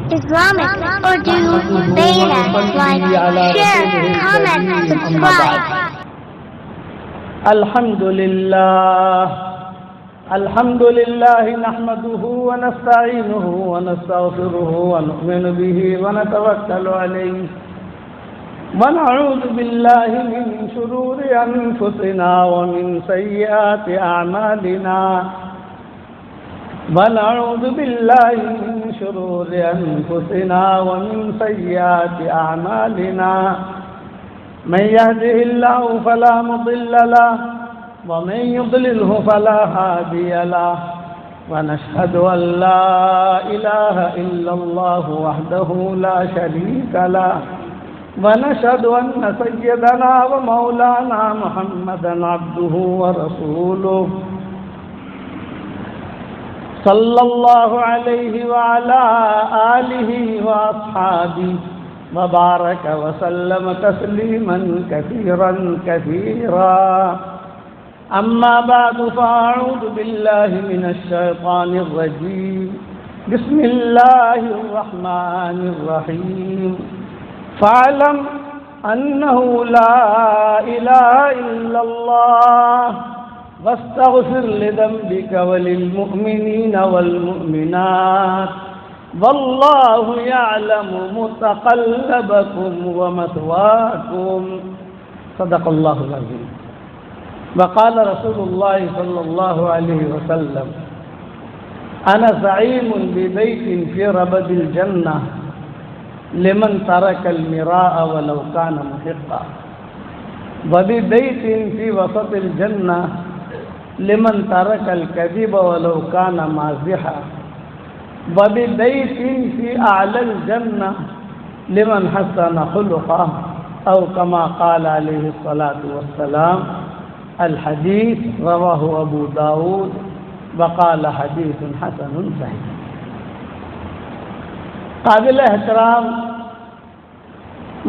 Islamic Urdu Beta. Like, share, comment, subscribe. الحمد لله نحمده ونستعينه ونستغفره ونؤمن به ونتوكل عليه ونعوذ بالله من شرور أنفسنا ومن سيئات أعمالنا ونعوذ بالله من شرور أنفسنا ومن سيئات أعمالنا من يهده الله فلا مضل له ومن يضلله فلا هادي له ونشهد أن لا إله إلا الله وحده لا شريك له ونشهد أن سيدنا ومولانا محمدا عبده ورسوله صلى الله عليه وعلى آله وأصحابه وبارك وسلم تسليما كثيرا كثيرا أما بعد فأعوذ بالله من الشيطان الرجيم بسم الله الرحمن الرحيم فاعلم أنه لا إله إلا الله واستغفر لذنبك وللمؤمنين والمؤمنات والله يعلم متقلبكم ومثواكم صدق الله العظيم. وقال رسول الله صلى الله عليه وسلم أنا زعيم ببيت في ربد الجنة لمن ترك المراء ولو كان محقا وببيت في وسط الجنة لمن ترك الكذب ولو كان مازحا وببيت في أعلى الجنة لمن حسن خلقه أو كما قال عليه الصلاة والسلام. الحديث رواه أبو داود وقال حديث حسن صحيح. قابل احترام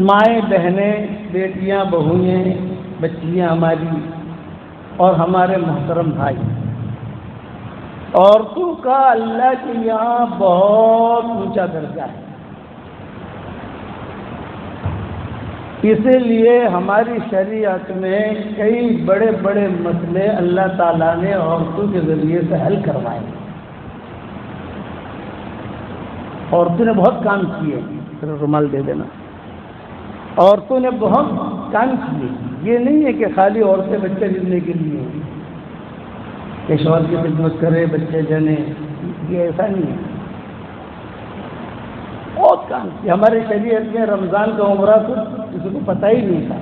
مائیں بہنیں بیٹیاں بہوئیں بچیاں ہماری اور ہمارے محترم بھائی، عورتوں کا اللہ کے یہاں بہت اونچا درجہ ہے. اسی لیے ہماری شریعت میں کئی بڑے بڑے مسئلے اللہ تعالیٰ نے عورتوں کے ذریعے سے حل کروائے. عورتوں نے بہت کام کیے، رومال دے دینا. عورتوں نے بہت کام کیے. یہ نہیں ہے کہ خالی عورتیں بچے جننے کے لیے کہ شوہر کی خدمت کرے بچے جنے، یہ ایسا نہیں ہے. بہت کام کیا. ہمارے شریعت میں رمضان کا عمرہ تو کسی کو پتہ ہی نہیں تھا.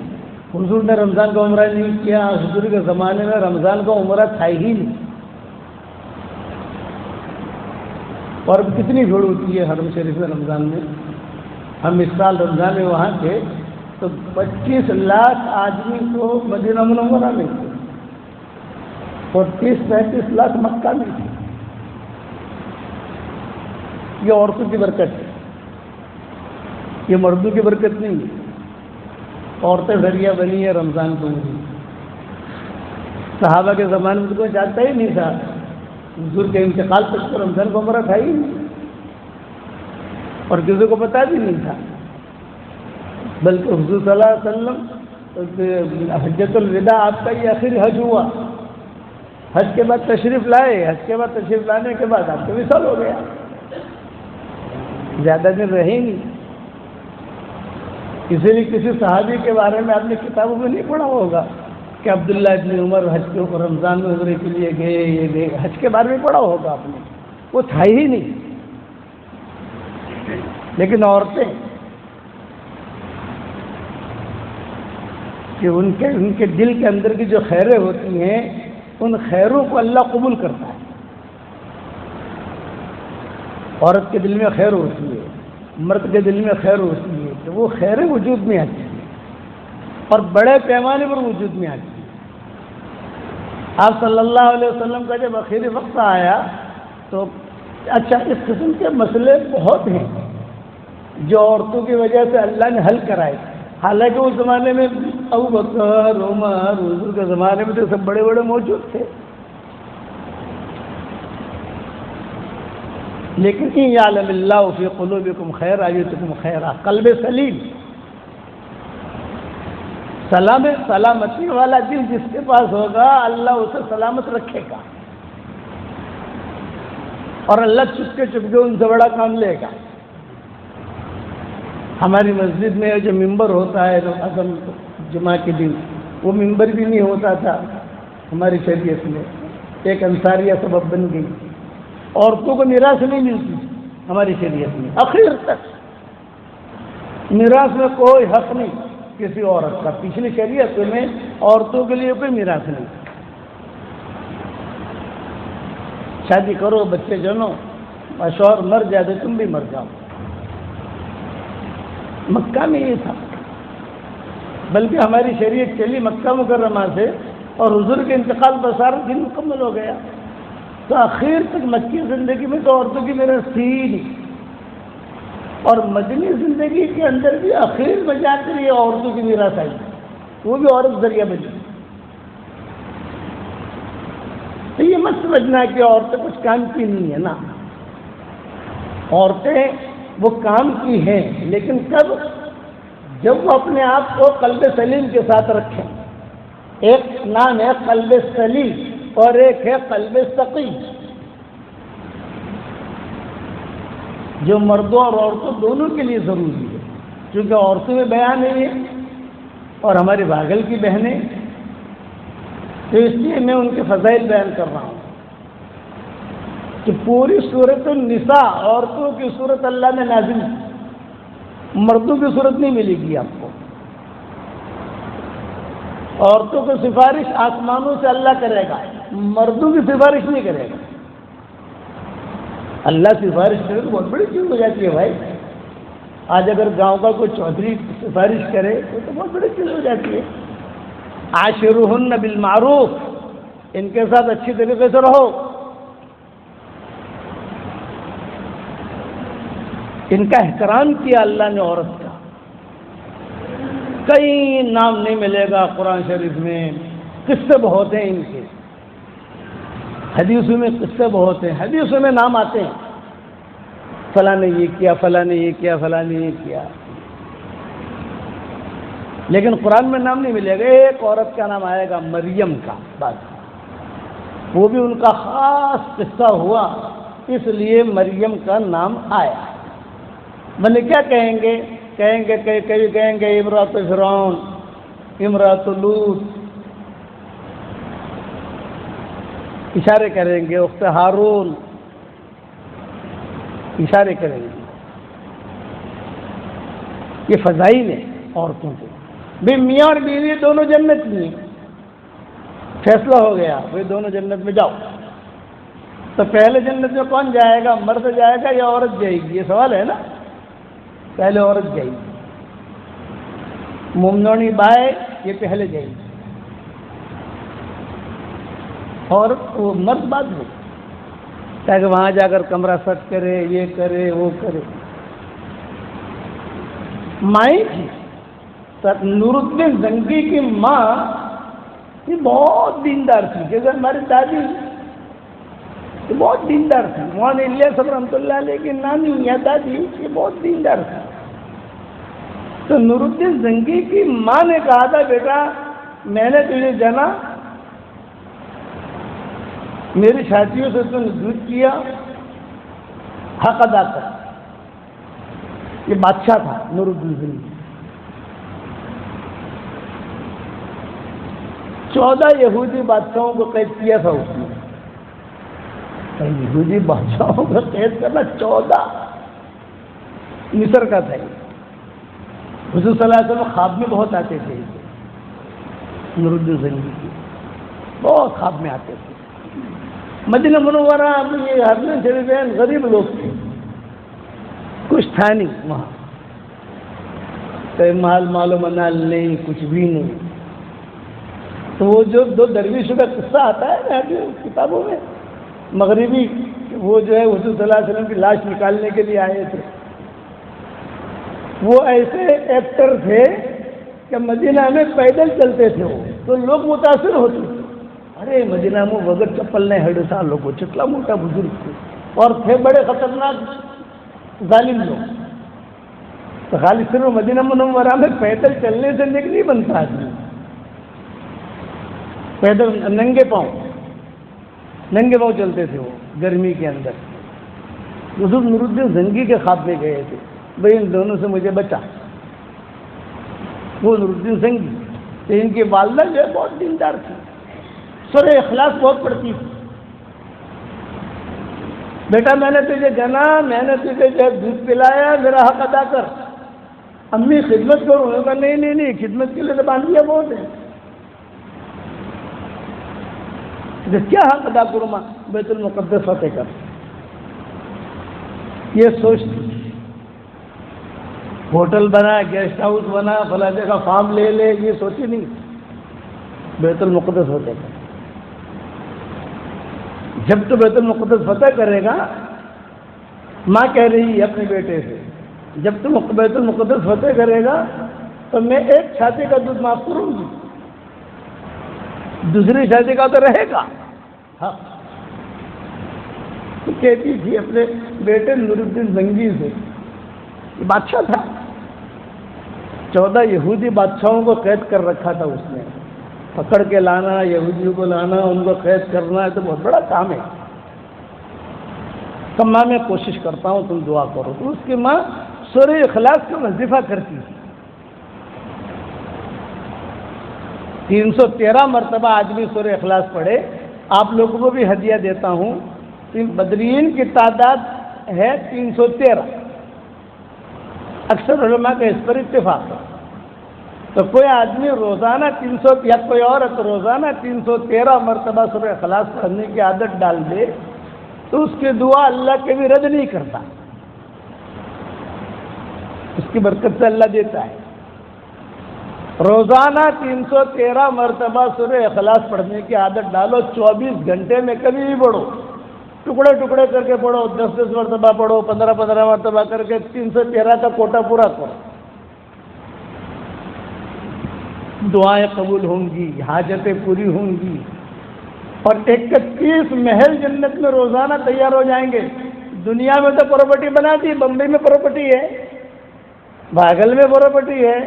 حضور نے رمضان کا عمرہ نہیں کیا. حضور کے زمانے میں رمضان کا عمرہ تھا ہی نہیں. اور اب کتنی بھیڑ ہوتی ہے حرم شریف میں رمضان میں. ہم اس سال رمضان میں وہاں تھے تو 25 لاکھ آدمی تو مدینہ منورہ میں تھے اور 30-35 لاکھ مکہ میں تھے. یہ عورتوں کی برکت ہے، یہ مردوں کی برکت نہیں ہے. عورتیں ذریعہ بنی ہے رمضان کو. صحابہ کے زمانے میں تو کوئی جانتا ہی نہیں تھا. حضور کے انتقال تک تو رمضان کا عمرہ تھا ہی نہیں اور کسی کو پتہ بھی نہیں تھا. بلکہ حضور صلی اللہ علیہ وسلم حجۃ الوداع آپ کا یہ آخری حج ہوا. حج کے بعد تشریف لائے. حج کے بعد تشریف لانے کے بعد آپ کا وصال ہو گیا. زیادہ دن رہے نہیں. کسی بھی کسی صحابی کے بارے میں آپ نے کتابوں میں نہیں پڑھا ہوگا کہ عبداللہ ابن عمر حج کے اوپر رمضان میں عمرے کے لیے گئے. یہ گئے حج کے بارے میں پڑھا ہوگا آپ نے. وہ تھا ہی نہیں. لیکن عورتیں کہ ان کے دل کے اندر کی جو خیریں ہوتی ہیں ان خیروں کو اللہ قبول کرتا ہے. عورت کے دل میں خیر ہوتی ہے، مرد کے دل میں خیر ہوتی ہے تو وہ خیریں وجود میں آتی ہیں اور بڑے پیمانے پر وجود میں آتی ہیں. آپ صلی اللہ علیہ وسلم کا جب آخری وقت آیا تو اچھا اس قسم کے مسئلے بہت ہیں جو عورتوں کی وجہ سے اللہ نے حل کرائے. حالانکہ اس زمانے میں ابو بکر عمر حضور کے زمانے میں تو سب بڑے بڑے موجود تھے. لیکن ان یعلم اللہ فی قلوبکم خیرا یؤتکم خیرا، قلب سلیم، سلامتی والا دل جس کے پاس ہوگا اللہ اسے سلامت رکھے گا، اور اللہ چپکے چپکے ان سے بڑا کام لے گا۔ ہماری مسجد میں جو ممبر ہوتا ہے اعظم جمعہ کے دن، وہ ممبر بھی نہیں ہوتا تھا ہماری شریعت میں، ایک انصاریہ سبب بن گئی، عورتوں کو میراث نہیں ملتی ہماری شریعت میں، آخر تک میراث میں کوئی حق نہیں کسی عورت کا، پچھلی شریعت میں عورتوں کے لیے کوئی میراث نہیں۔ شادی کرو، بچے جنو، شوہر مر جائے تو تم بھی مر جاؤ۔ مکہ میں یہ تھا، بلکہ ہماری شریعت چلی مکہ مکرمہ سے، اور حضور کے انتقال پر سارا دن مکمل ہو گیا، تو آخر تک مکی زندگی میں تو عورتوں کی میراث تھی ہی نہیں، اور مدنی زندگی کے اندر بھی آخر میں جا کر یہ عورتوں کی میراث آئی، وہ بھی عورت ذریعہ بنی۔ تو یہ مت سمجھنا کہ عورتیں کچھ کام کی نہیں ہے نا، عورتیں وہ کام کی ہیں، لیکن کب؟ جب وہ اپنے آپ کو قلب سلیم کے ساتھ رکھیں۔ ایک نام ہے قلب سلیم اور ایک ہے قلب سقیم، جو مردوں اور عورتوں دونوں کے لیے ضروری ہے، کیونکہ عورتوں میں بیان نہیں ہے اور ہماری باغل کی بہنیں، تو اس لیے میں ان کے فضائل بیان کر رہا ہوں کہ پوری صورت النساء عورتوں کی صورت اللہ نے نازل کی، مردوں کی صورت نہیں ملے گی آپ کو۔ عورتوں کی سفارش آسمانوں سے اللہ کرے گا، مردوں کی سفارش نہیں کرے گا۔ اللہ سفارش کرے تو بہت بڑی چیز ہو جاتی ہے بھائی۔ آج اگر گاؤں کا کوئی چودھری سفارش کرے تو بہت بڑی چیز ہو جاتی ہے۔ عاشرہن بالمعروف، ان کے ساتھ اچھی طریقے سے رہو، ان کا احترام کیا اللہ نے عورت کا۔ کئی نام نہیں ملے گا قرآن شریف میں، قصے بہت ہیں ان کے، حدیثوں میں قصے بہت ہیں، حدیثوں میں نام آتے ہیں، فلاں نے یہ کیا، فلاں نے یہ کیا، فلاں نے یہ کیا، لیکن قرآن میں نام نہیں ملے گا۔ ایک عورت کا نام آئے گا، مریم کا، بس وہ بھی ان کا خاص قصہ ہوا، اس لیے مریم کا نام آیا۔ بنے کیا کہیں گے؟ کبھی کہیں گے امرأۃ فرعون، امرأۃ لوط، اشارے کریں گے، اخت ہارون، اشارے کریں گے۔ یہ فضائل ہے عورتوں کے، بھئی میاں اور بیوی دونوں جنت میں، فیصلہ ہو گیا وہ دونوں جنت میں جاؤ، تو پہلے جنت میں کون جائے گا؟ مرد جائے گا یا عورت جائے گی؟ یہ سوال ہے نا۔ پہلے عورت جائے گی، مومنونی بائے یہ پہلے جائے گی، اور وہ مرد بعد میں، تاکہ وہاں جا کر کمرہ سیٹ کرے، یہ کرے، وہ کرے۔ مائیں تھی نور الدین زنگی کی ماں، یہ بہت دیندار تھی، جیسے ہماری دادی یہ بہت دیندار تھی، مولانا الیاس صاحب رحمۃ اللہ علیہ کی نانی یا دادی یہ بہت دیندار تھی۔ تو نور الدین زنگی کی ماں نے کہا تھا، بیٹا میں نے تجھے جانا، میری شادیوں سے تم نے دودھ کیا، حق ادا کر۔ یہ بادشاہ تھا نور الدین زنگی، 14 یہودی بادشاہوں کو قید کیا تھا اس نے۔ یہودی بادشاہوں کو قید کرنا 14، مصر کا تھا۔ حضور صلی اللہ علیہ وسلم خواب میں بہت آتے تھے، نور الدین زنگی کی بہت خواب میں آتے تھے۔ مدینہ منورہ میں یہ حرمین شریفین غریب لوگ تھے، کچھ تھا نہیں وہاں، کوئی مال و منال نہیں، کچھ بھی نہیں۔ تو وہ جو 2 درویشوں کا قصہ آتا ہے نا کتابوں میں، مغربی، وہ جو ہے حضور صلی اللہ علیہ وسلم کی لاش نکالنے کے لیے آئے تھے، وہ ایسے ایکٹر تھے کہ مدینہ میں پیدل چلتے تھے وہ، تو لوگ متاثر ہوتے تھے، ارے مدینہ میں بغیر چپل نہیں ہڑتا لوگوں، چتلا موٹا بزرگ تھے، اور تھے بڑے خطرناک ظالم لوگ. تو خالی صرف مدینہ منورہ میں پیدل چلنے سے نیک نہیں بنتا آدمی. پیدل ننگے پاؤں چلتے تھے وہ گرمی کے اندر. حضور نور الدین زنگی کے خواب میں گئے تھے, بھائی ان دونوں سے مجھے بچا. وہ نور الدین زنگی تو ان کی والدہ جو ہے بہت دیندار تھی, سورہ اخلاص بہت پڑھتی تھی. بیٹا میں نے تجھے جنا, میں نے تجھے جو دودھ پلایا, میرا حق ادا کر. امی خدمت کروں, انہوں نے کہا نہیں, خدمت کے لیے تو باندھیا بہت ہے. کیا حق ادا کروں ماں؟ بیت المقدس فتح کر. یہ سوچتی, ہوٹل بنا, گیسٹ ہاؤس بنا, فلاں جگہ فارم لے لے, یہ سوچی نہیں. بیت المقدس فتح کر. جب تو بیت المقدس فتح کرے گا, ماں کہہ رہی ہے اپنے بیٹے سے, جب تم بیت المقدس فتح کرے گا تو میں ایک چھاتی کا دودھ معاف کروں گی, دوسری چھاتی کا تو رہے گا. ہاں کہتی تھی اپنے بیٹے نور الدین زنگی سے, یہ بادشاہ تھا, 14 یہودی بادشاہوں کو قید کر رکھا تھا اس نے. پکڑ کے لانا, یہودیوں کو لانا, ان کو قید کرنا, تو بہت بڑا کام ہے. تو ماں میں کوشش کرتا ہوں تم دعا کرو. تو اس کی ماں سورہ اخلاص کا وظیفہ کرتی تھی. 313 مرتبہ آدمی سورہ اخلاص پڑھے. آپ لوگوں کو بھی ہدیہ دیتا ہوں. بدرین کی تعداد ہے 313. اکثر علماء کا اس پر اتفاق ہے. تو کوئی آدمی روزانہ 300 یا کوئی عورت روزانہ 313 مرتبہ سورہ اخلاص پڑھنے کی عادت ڈال دے تو اس کی دعا اللہ کبھی رد نہیں کرتا, اس کی برکت سے اللہ دیتا ہے. روزانہ 313 مرتبہ سورہ اخلاص پڑھنے کی عادت ڈالو. 24 گھنٹے میں کبھی بھی پڑھو, ٹکڑے کر کے پڑھو, 10 مرتبہ پڑھو, 15 مرتبہ کر کے 313 کا کوٹا پورا کرو. دعائیں قبول ہوں گی, حاجتیں پوری ہوں گی, اور 31 محل جنت میں روزانہ تیار ہو جائیں گے. دنیا میں تو پراپرٹی بنا دی, بمبئی میں پراپرٹی ہے, بھاگل میں پراپرٹی ہے,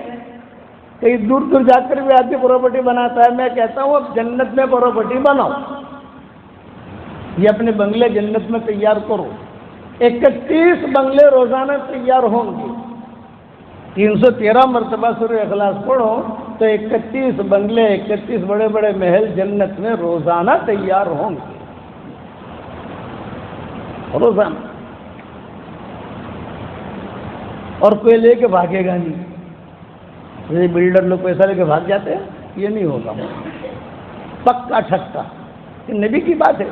کئی دور جا کر بھی آدمی پراپرٹی بناتا ہے. میں کہتا ہوں اب جنت میں پراپرٹی بناؤ, یہ اپنے بنگلے جنت میں تیار کرو. 31 بنگلے روزانہ تیار ہوں گے. 313 مرتبہ سورہ اخلاص پڑھو تو 31 بنگلے, 31 بڑے بڑے محل جنت میں روزانہ تیار ہوں گے. روزانہ. اور کوئی لے کے بھاگے گا نہیں. یہ بلڈر لوگ پیسہ لے کے بھاگ جاتے ہیں, یہ نہیں ہوگا. پکا چھکا. یہ نبی کی بات ہے.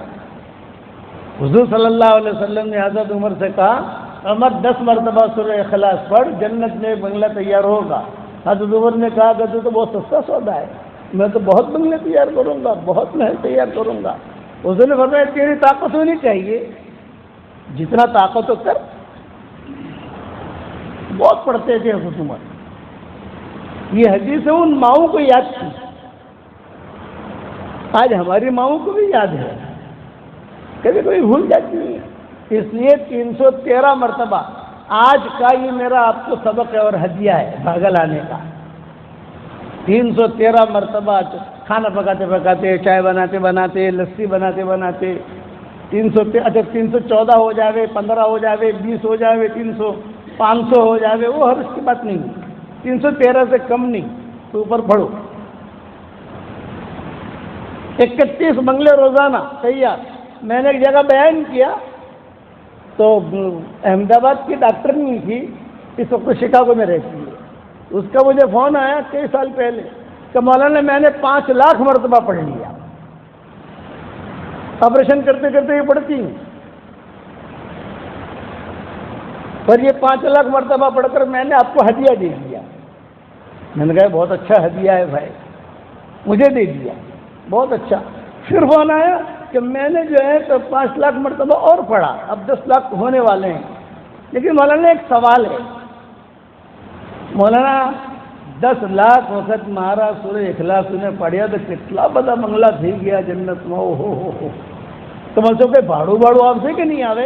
حضور صلی اللہ علیہ وسلم نے حضرت عمر سے کہا, عمر 10 مرتبہ سورہ اخلاص پڑھ, جنت میں ایک بنگلہ تیار ہوگا. حضرت عمر نے کہا کہ تو بہت سستا سودا ہے, میں تو بہت بنگلے تیار کروں گا, بہت محل تیار کروں گا. حضور نے فرمایا تیری طاقت ہونی چاہیے, جتنا طاقت ہو کر. بہت پڑھتے تھے حضرت عمر. یہ حدیث ان ماؤں کو یاد کی, آج ہماری ماؤں کو بھی یاد ہے, کبھی کوئی بھول جاتی ہے. اس لیے 313 مرتبہ. آج کا یہ میرا آپ کو سبق ہے اور ہدیہ ہے بھاگل آنے کا. 313 مرتبہ کھانا پکاتے پکاتے, چائے بناتے بناتے, لسی بناتے بناتے 314 ہو جاوے, 15 ہو جاوے, 20 ہو جاوے, 300, 500 ہو جاوے, وہ ہر اس کی بات نہیں. 313 سے کم نہیں, تو اوپر پڑھو. 31 بنگلے روزانہ تیار. میں نے ایک جگہ بیان کیا تو احمد آباد کی ڈاکٹر نہیں تھی, اس وقت شکاگو میں رہتی ہے. اس کا مجھے فون آیا کئی سال پہلے کہ مولانا میں نے 5 لاکھ مرتبہ پڑھ لیا. آپریشن کرتے کرتے یہ پڑھتی ہوں, پر یہ 5 لاکھ مرتبہ پڑھ کر میں نے آپ کو ہدیہ دے دیا. میں نے کہا بہت اچھا ہدیہ ہے بھائی, مجھے دے دیا, بہت اچھا. پھر فون آیا کہ میں نے جو ہے تو 5 لاکھ مرتبہ اور پڑھا, اب 10 لاکھ ہونے والے ہیں. لیکن مولانا ایک سوال ہے, مولانا 10 لاکھ وقت مہارا سورہ اخلاص نے پڑھیا تو کتنا بڑا بنگلہ تھی گیا جنت میں. ہو તમારે શું કંઈ ભાડું ભાડું આવશે કે નહીં આવે?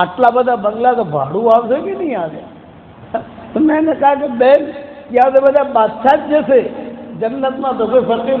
આટલા બધા બંગલા તો ભાડું આવશે કે નહીં આવે? તો મેં કહા કે બેન ત્યાં તો બધા બાદશાહ જ જશે, જન્નતમાં તો કોઈ ફકીર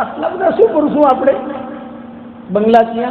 આટલા બધા શું કરશું આપણે બંગલા ત્યાં?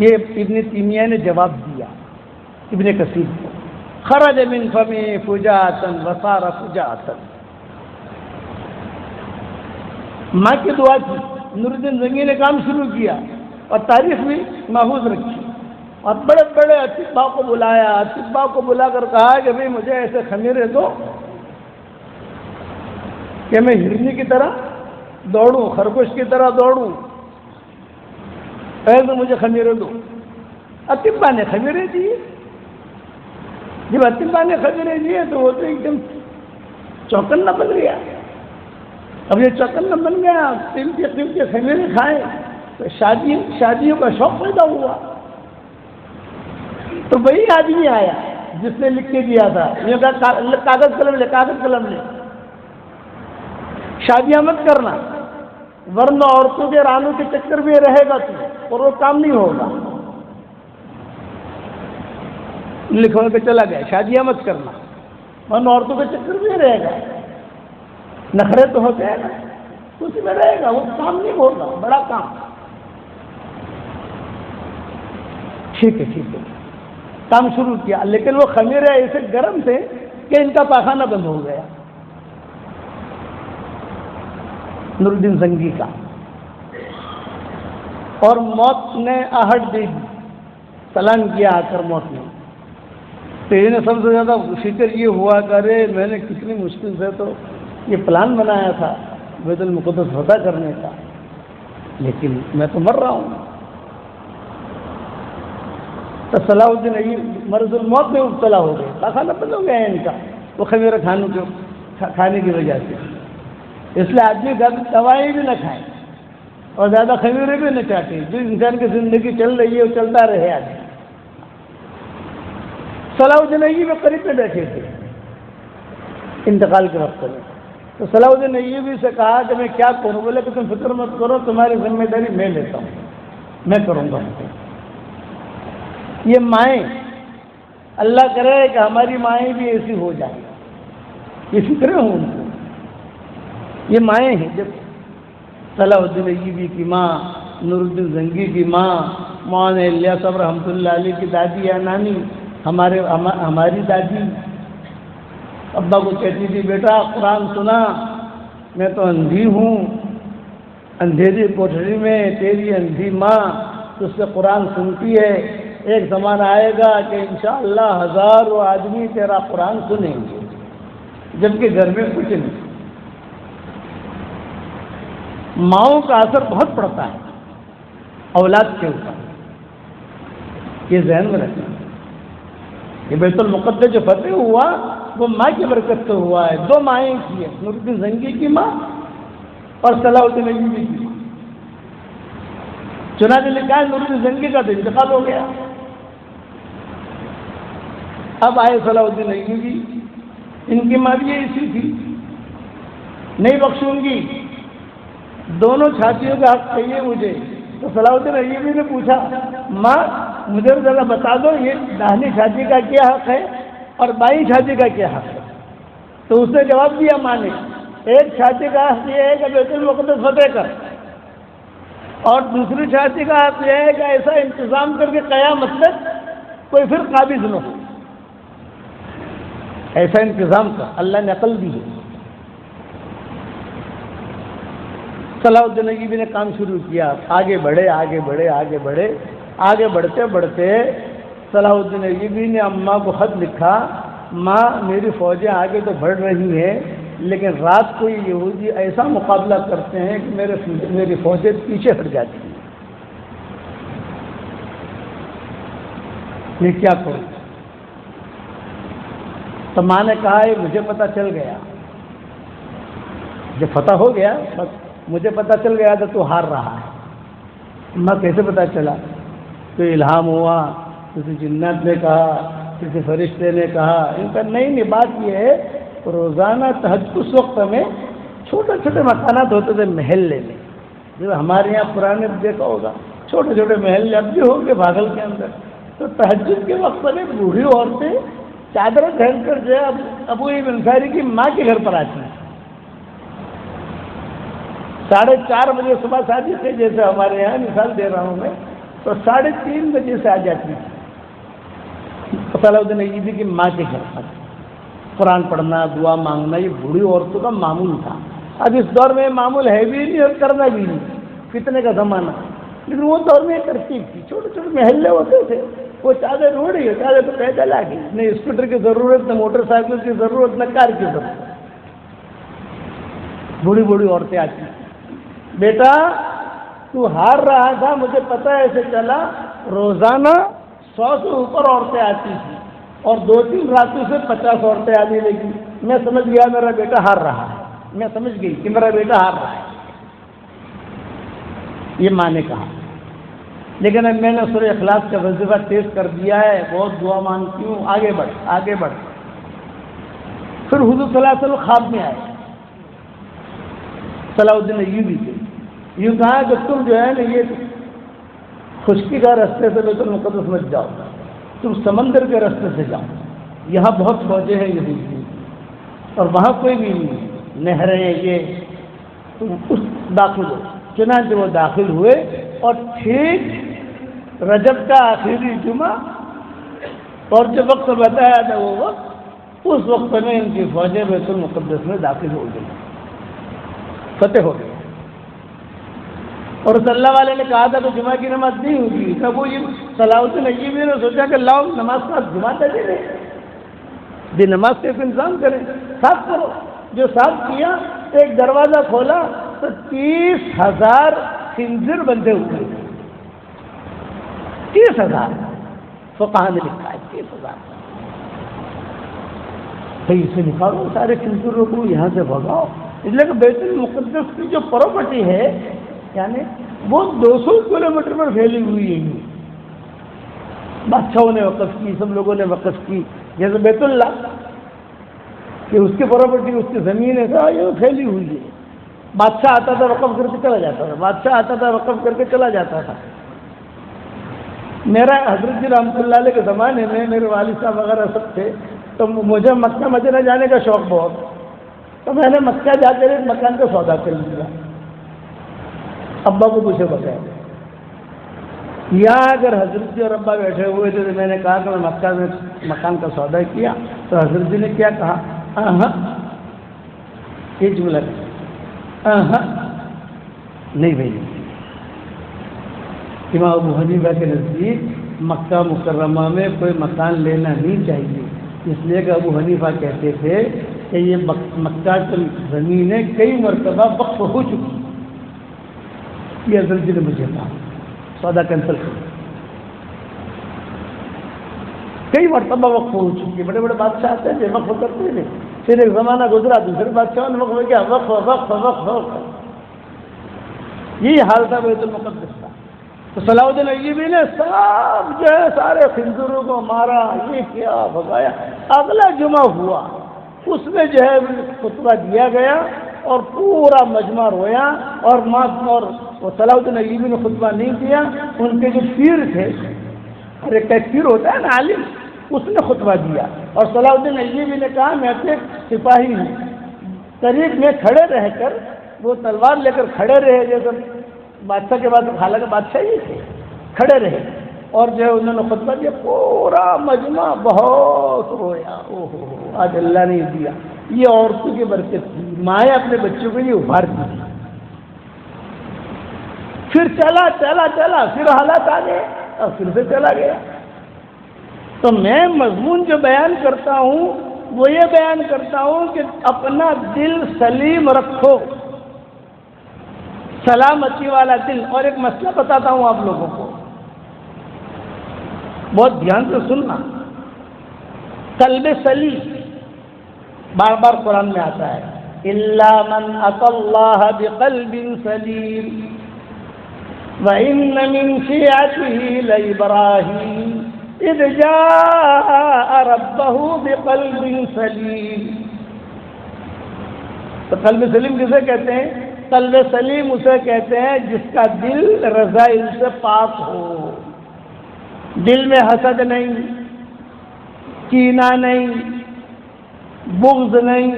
یہ ابن تیمیہ نے جواب دیا ابن کثیر کو، خرج من فمی فجاۃً وصار فجاۃً. ماں کی دعا کی، نور الدین زنگی نے کام شروع کیا اور تاریخ بھی محفوظ رکھی، اور بڑے بڑے اطباء کو بلایا، اطباء کو بلا کر کہا کہ بھئی مجھے ایسے خمیرے دو کہ میں ہرنی کی طرح دوڑوں، خرگوش کی طرح دوڑوں، پہلے مجھے خمیرے دو. اطباء نے خمیرے دیے. جب اطباء نے خمیرے دیے تو وہ تو ایک دم چوکنا بن گیا. اب یہ چوکنا بن گیا، قیمتی خمیرے کھائے تو شادیوں کا شوق پیدا ہوا. تو وہی آدمی آیا جس نے لکھ کے دیا تھا، یہ کاغذ قلم لے شادیاں مت کرنا، ورنہ عورتوں کے رانوں کے چکر میں رہے گا تو، اور وہ کام نہیں ہوگا. لکھو کے چلا گیا شادیاں مت کرنا، ورنہ عورتوں کے چکر میں رہے گا. نخرے تو ہوتے ہیں نا، اسی میں رہے گا، وہ کام نہیں ہوگا، بڑا کام. ٹھیک ہے کام شروع کیا، لیکن وہ خمیرے ایسے گرم تھے کہ ان کا پاخانہ بند ہو گیا نور الدین زنگی کا، اور موت نے آہٹ دے دی، چلان کیا آ کر موت نے. تو انہیں سب سے زیادہ فکر یہ ہوا کہ ارے میں نے کتنی مشکل سے تو یہ پلان بنایا تھا بیت المقدس فتح کرنے کا، لیکن میں تو مر رہا ہوں. تو صلاح الدین ایوبی مرض الموت میں مبتلا ہو گئے، پاخانہ بند ہو گیا ان کا وہ خمیرہ کھانے کی وجہ سے. اس لیے آدمی زیادہ دوائیں بھی نہ کھائیں اور زیادہ خمیرے بھی نہ چاٹیں. جو انسان کی زندگی چل رہی ہے وہ چلتا رہے آدمی. صلاح الدین ایوبی قریب میں بیٹھے تھے انتقال کے وقت میں. تو صلاح الدین ایوبی سے کہا کہ میں کیا کروں؟ بولے کہ تم فکر مت کرو، تمہاری ذمہ داری میں لیتا ہوں، میں کروں گا. یہ مائیں، اللہ کرے کہ ہماری مائیں بھی ایسی ہو جائیں، یہ فکریں ہوں ان کو. یہ مائیں ہیں. جب صلاح الدین ایوبی کی ماں، نور الدین زنگی کی ماں، مولانا الیاس صاحب رحمۃ اللہ علیہ کی دادی یا نانی، ہماری دادی ابا کو کہتی تھی بیٹا قرآن سنا، میں تو اندھی ہوں، اندھیری کوٹھری میں تیری اندھی ماں اس سے قرآن سنتی ہے، ایک زمانہ آئے گا کہ انشاءاللہ ہزاروں آدمی تیرا قرآن سنیں گے، جبکہ گھر میں کچھ نہیں. ماؤں کا اثر بہت پڑتا ہے اولاد کے اوپر، یہ ذہن میں رکھنا. یہ بیت المقدس جو فتح ہوا وہ ماں کی برکت سے ہوا ہے. دو مائیں کی ہیں، نور الدین زنگی کی ماں اور صلاح الدین ایوبی کی ماں. چنانچہ لکھا ہے نور الدین زنگی کا تو انتقال ہو گیا. اب آئے صلاح الدین ایوبی، ان کی ماں بھی ایسی تھی، نہیں بخشوں گی، دونوں چھاتیوں کا حق چاہیے مجھے. تو صلاح الدین ایوبی نے پوچھا ماں مجھے ذرا بتا دو یہ داہنی چھاتی کا کیا حق ہے اور بائیں چھاتی کا کیا حق ہے؟ تو اس نے جواب دیا ماں نے، ایک چھاتی کا حق یہ ہے کہ بیت المقدس فتح کر، اور دوسری چھاتی کا حق یہ ہے کہ ایسا انتظام کر کے قیامت تک کوئی پھر قابض نہ ہو. ایسا انتظام کر، اللہ نے عقل دی ہے. صلاح الدین ایوبی نے کام شروع کیا، آگے بڑھے، آگے بڑھتے بڑھتے صلاح الدین ایوبی نے اماں کو خط لکھا، ماں میری فوجیں آگے تو بڑھ رہی ہیں لیکن رات کو یہ یہودی ایسا مقابلہ کرتے ہیں کہ میری فوجیں پیچھے ہٹ جاتی ہیں، میں کیا کروں؟ تو ماں نے کہا مجھے پتہ چل گیا، جب فتح ہو گیا مجھے پتہ چل گیا تو ہار رہا ہے. ماں کیسے پتہ چلا؟ تو الہام ہوا، کسی جنات نے کہا، کسی فرشتے نے کہا. ان کا نہیں بات یہ ہے روزانہ تہجد اس وقت میں چھوٹے چھوٹے مکانات ہوتے تھے محلے میں، جو ہمارے یہاں پرانے دیکھا ہوگا چھوٹے چھوٹے محلے اب بھی ہوں گے بھاگل کے اندر. تو تہجد کے وقت میں بوڑھی عورتیں چادریں پہن کر جو ہے ابو ایوب انصاری کی ماں کے گھر پر آتی ہیں. 4:30 بجے صبح شادی سے، جیسے ہمارے یہاں مثال دے رہا ہوں میں، تو 3:30 بجے سے آ جاتی تھی صلاح الدین ایوبی کی ماں کے گھر پر قرآن پڑھنا، دعا مانگنا، یہ بوڑھی عورتوں کا معمول تھا۔ اب اس دور میں معمول ہے بھی نہیں اور کرنا بھی نہیں، فتنے کا زمانہ، لیکن وہ دور میں ترتیب تھی۔ چھوٹے چھوٹے محلے ہوتے تھے، وہ چادر روڑ ہی چادر تو پیدل آ گئی، نہ اسکوٹر کی ضرورت، نہ موٹر سائیکل کی ضرورت، نہ کار کی ضرورت۔ بوڑھی بوڑھی عورتیں آتی، بیٹا تو ہار رہا تھا، مجھے پتا ہے، ایسے چلا، روزانہ 100 سے اوپر عورتیں آتی تھیں اور 2-3 راتوں سے 50 عورتیں آنے لگی۔ میں سمجھ گیا میرا بیٹا ہار رہا ہے، میں سمجھ گئی کہ میرا بیٹا ہار رہا ہے، یہ ماں نے کہا۔ لیکن اب میں نے سورہ اخلاص کا وظیفہ تیز کر دیا ہے، بہت دعا مانگتی ہوں، آگے بڑھ آگے بڑھ۔ پھر حضور صلی اللہ علیہ وسلم خواب میں آئے صلاح الدین ایوبی کے، یوں کہا کہ تم جو ہے نا یہ خشکی کا راستے سے بیت المقدس مت جاؤ، تم سمندر کے راستے سے جاؤ، یہاں بہت فوجیں ہیں یہودی اور وہاں کوئی بھی نہیں، نہریں یہ، تم اس داخل ہو۔ چنانچہ وہ داخل ہوئے اور ٹھیک رجب کا آخری جمعہ اور جو وقت بتایا تھا وہ وقت، اس وقت میں ان کی فوجیں بیت المقدس میں داخل ہو گئی، فتح ہو گئی۔ اور صلی اللہ علیہ نے کہا تھا کہ جمعہ کی نماز نہیں ہوگی، تب وہ صلاح الدین ایوبی نے سوچا کہ لاؤ نماز کا جمعہ تجھے دے دی، نماز کا انتظام کریں، صاف کرو۔ جو صاف کیا، ایک دروازہ کھولا تو 30,000 خنزیر بندے ہوئے، 30,000 فقہا نے لکھا ہے 30,000۔ صحیح سے نکالو سارے خنزیروں کو یہاں سے بھگاؤ، اس لیے کہ بیت المقدس کی جو پراپرٹی ہے یعنی وہ 200 کلومیٹر پر پھیلی ہوئی ہے، بادشاہوں نے وقف کی، سب لوگوں نے وقف کی، جیسے بیت اللہ کہ اس کی پراپرٹی، اس کی زمین ہے، یہ پھیلی ہوئی ہے۔ بادشاہ آتا تھا وقف کر کے چلا جاتا تھا، بادشاہ آتا تھا وقف کر کے چلا جاتا تھا۔ میرا حضرت جی رحمۃ اللہ علیہ کے زمانے میں میرے والد صاحب وغیرہ سب تھے، تو مجھے مکہ مدینہ جانے کا شوق بہت، تو میں نے مکہ جا کر ایک مکان کا سودا کر لیا، ابا کو مجھے بتایا۔ یہاں اگر حضرت جی اور ابا بیٹھے ہوئے تھے تو میں نے کہا کہ میں مکہ میں مکان کا سودا کیا، تو حضرت جی نے کیا کہا؟ یہ جملہ نہیں بھائی۔ امام ابو حنیفہ کے نزدیک مکہ مکرمہ میں کوئی مکان لینا نہیں چاہیے، اس لیے کہ ابو حنیفہ کہتے تھے کہ یہ مکہ کی زمینیں کئی مرتبہ وقف ہو چکی، یہ حضرت جی نے مجھے کہا، سودا کینسل کر، کئی مرتبہ وقف ہو چکی، بڑے بڑے بادشاہ آتے تھے وقف کرتے تھے، پھر ایک زمانہ گزرا دوسرے بادشاہوں نے وقف کیا، وقف وقف وقف وقف، یہی حال تھا بیت المقدس کا۔ تو صلاح الدین ایوبی نے سب جو ہے سارے خنزیروں کو مارا، یہ کیا، بھگایا۔ اگلا جمعہ ہوا، اس میں جو ہے خطبہ دیا گیا اور پورا مجمع رویا، اور صلاح الدین ایوبی نے خطبہ نہیں دیا، ان کے جو پیر تھے، ہر ایک پیر ہوتا ہے نا عالم، اس نے خطبہ دیا، اور صلاح الدین ایوبی نے کہا میں تو ایک سپاہی ہوں، طریق میں کھڑے رہ کر وہ تلوار لے کر کھڑے رہے، جیسے بادشاہ کے بعد حالانکہ بادشاہ ہی تھے، کھڑے رہے اور جو ہے انہوں نے خطبہ دیا، پورا مجمع بہت رویا، اوہ آج اللہ نے دیا، یہ عورتوں کی برکت تھی، مائیں اپنے بچوں کے لیے ابھارتی تھی۔ پھر چلا چلا چلا، پھر حالات آ گئے اور پھر سے چلا گیا۔ تو میں مضمون جو بیان کرتا ہوں وہ یہ بیان کرتا ہوں کہ اپنا دل سلیم رکھو، سلامتی والا دل۔ اور ایک مسئلہ بتاتا ہوں آپ لوگوں کو، بہت دھیان سے سننا۔ قلب سلیم بار بار قرآن میں آتا ہے، الا من اتى الله بقلب سلیم وان من شيعته لابراهيم اذ جاء ربه بقلب سلیم۔ تو قلب سلیم کسے کہتے ہیں؟ قلب سلیم اسے کہتے ہیں جس کا دل رذائل سے پاک ہو، دل میں حسد نہیں، کینہ نہیں، بغض نہیں،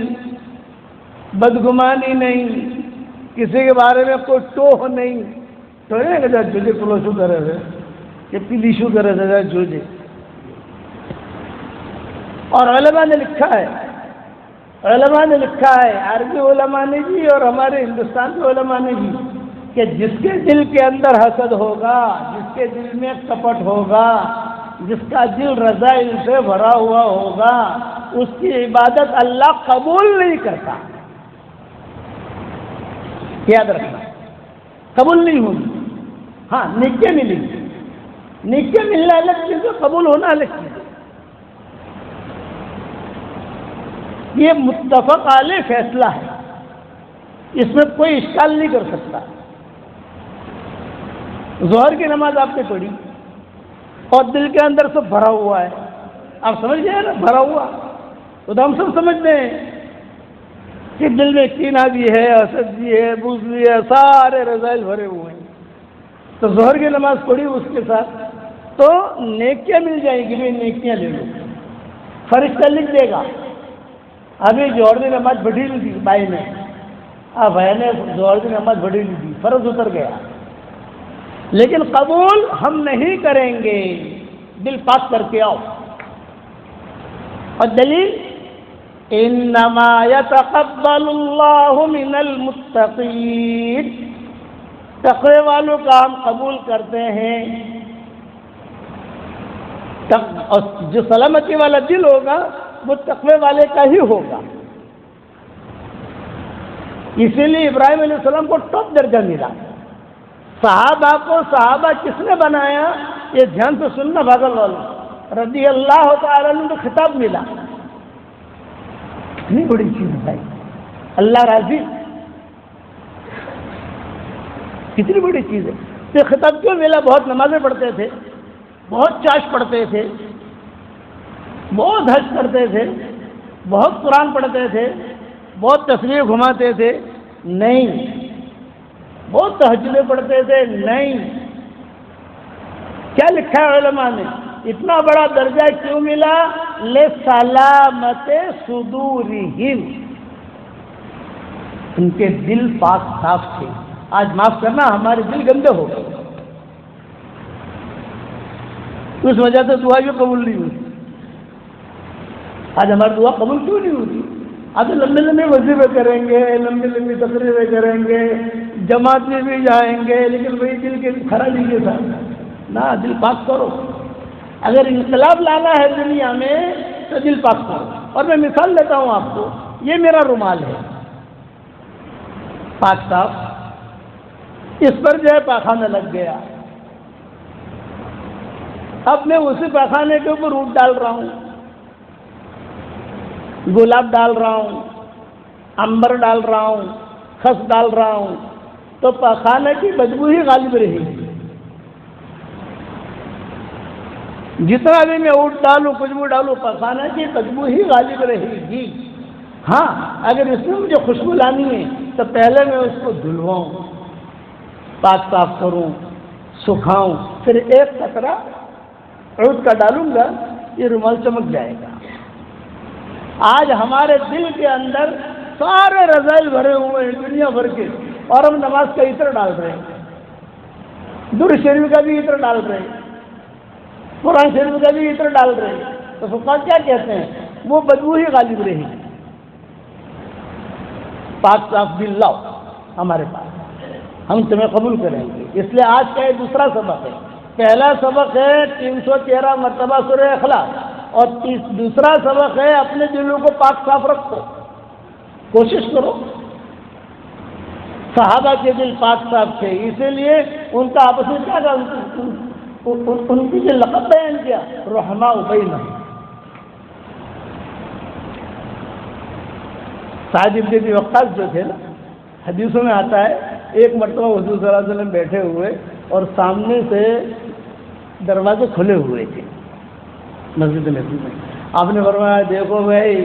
بدگمانی نہیں، کسی کے بارے میں کوئی ٹوہ نہیں، تو یہ کہ تجھے کلوشو کرے ہوئے کہ پلیشو کرے سجا جوجے. اور علماء نے لکھا ہے عربی علماء نے بھی اور ہمارے ہندوستان کے علماء نے بھی کہ جس کے دل کے اندر حسد ہوگا، جس کے دل میں کپٹ ہوگا، جس کا دل رذائل سے بھرا ہوا ہوگا، اس کی عبادت اللہ قبول نہیں کرتا. یاد رکھنا، قبول نہیں ہوگی. ہاں نیکیاں ملیں گی، نیکیاں ملنا الگ چیز ہے، قبول ہونا الگ چیز ہے. یہ متفق علیہ فیصلہ ہے، اس میں کوئی اشکال نہیں کر سکتا. ظہر کی نماز آپ نے پڑھی اور دل کے اندر سب بھرا ہوا ہے، آپ سمجھ گئے نا، بھرا ہوا تو ہم سب سمجھتے ہیں کہ دل میں کینہ بھی ہے، حسد بھی ہے، بغض بھی ہے، سارے رذائل بھرے ہوئے ہیں. تو ظہر کی نماز پڑھی اس کے ساتھ تو نیکیاں مل جائیں گی. نیکیاں لے لو، فرشتہ لکھ دے گا. ابھی ظہر کی نماز پڑھی لی تھی بھائی نے، بھائی نے ظہر کی نماز پڑھی لی تھی، فرض اتر گیا، لیکن قبول ہم نہیں کریں گے. دل پاک کر کے آؤ. اور دلیل انما یتقبل اللہ من المتقین، تقوی والوں کا ہم قبول کرتے ہیں. اور جو سلامتی والا دل ہوگا وہ تقوی والے کا ہی ہوگا. اسی لیے ابراہیم علیہ السلام کو ٹاپ درجہ ملا. صحابہ کس نے بنایا؟ یہ دھیان سے سننا بھاگل والوں، رضی اللہ تعالیٰ عنہ کو خطاب ملا. کتنی بڑی چیز ہے، اللہ راضی، کتنی بڑی چیز ہے. تو خطاب کیوں ملا؟ بہت نمازیں پڑھتے تھے، بہت چاش پڑھتے تھے، بہت حج کرتے تھے، بہت قرآن پڑھتے تھے، بہت تصویر گھماتے تھے، نہیں. بہت تہجدیں پڑھتے تھے، نہیں. کیا لکھا ہے علماء نے؟ اتنا بڑا درجہ کیوں ملا؟ لسلامت صدورہم، ان کے دل پاک صاف تھے. آج معاف کرنا، ہمارے دل گندے ہو گئے، اس وجہ سے دعا بھی قبول نہیں ہوتی. آج ہماری دعا قبول کیوں نہیں ہوتی؟ آج لمبے لمبے وظیفے کریں گے، لمبی لمبی تقریریں کریں گے، جماعت میں بھی جائیں گے، لیکن وہی دل کے خرابی کے ساتھ نہ. دل پاک کرو. اگر انقلاب لانا ہے دنیا میں تو دل پاک کرو. اور میں مثال دیتا ہوں آپ کو، یہ میرا رومال ہے پاک صاف، اس پر جو ہے پاخانہ لگ گیا. اب میں اسی پاخانے کے اوپر روٹ ڈال رہا ہوں، گلاب ڈال رہا ہوں، عنبر ڈال رہا ہوں، خس ڈال رہا ہوں، تو پاخانہ کی بدبو ہی غالب رہے گی. جتنا بھی میں اوٹ ڈالوں، خوشبو ڈالوں، پاخانہ کی بدبو ہی غالب رہے گی. ہاں اگر اس میں مجھے خوشبو لانی ہے تو پہلے میں اس کو دھلواؤں، پاک صاف کروں، سکھاؤں، پھر ایک قطرہ عود کا ڈالوں گا، یہ رومال چمک جائے گا. آج ہمارے دل کے اندر سارے رذائل بھرے ہوئے ہیں دنیا بھر کے، اور ہم نماز کا عطر ڈال رہے ہیں، درود شریف کا بھی عطر ڈال رہے ہیں، قرآن شریف کا بھی عطر ڈال رہے ہیں. تو فقہا کیا کہتے ہیں؟ وہ بدبو ہی غالب رہے گی. پاک صاف دل لاؤ ہمارے پاس، ہم تمہیں قبول کریں گے. اس لیے آج کا یہ دوسرا سبق ہے. پہلا سبق ہے 313 مرتبہ سورہ اخلاص، اور دوسرا سبق ہے اپنے دلوں کو پاک صاف رکھو. کوشش کرو. صحابہ کے دل پاک صاف تھے، اسی لیے ان کا آپس میں کیا تھا، ان کی جو لقب بیان کیا، رحماء بینہم. سعد بن ابی وقاص جو تھے نا، حدیثوں میں آتا ہے ایک مرتبہ حضور صلی اللہ علیہ وسلم بیٹھے ہوئے اور سامنے سے دروازے کھلے ہوئے تھے مسجد نبی میں. آپ نے فرمایا دیکھو بھائی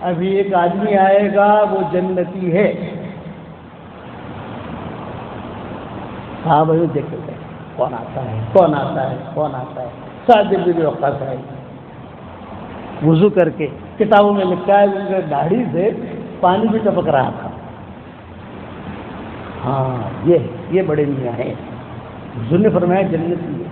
ابھی ایک آدمی آئے گا وہ جنتی ہے. ہاں بھائی دیکھو گئے کون آتا ہے، کون آتا ہے، کون آتا ہے. سعد بن ابی وقاص آئے وضو کر کے، کتابوں میں لکھا ہے ان کے داڑھی سے پانی بھی ٹپک رہا تھا. ہاں یہ بڑے میاں ہیں. حضور نے فرمایا جنتی ہے.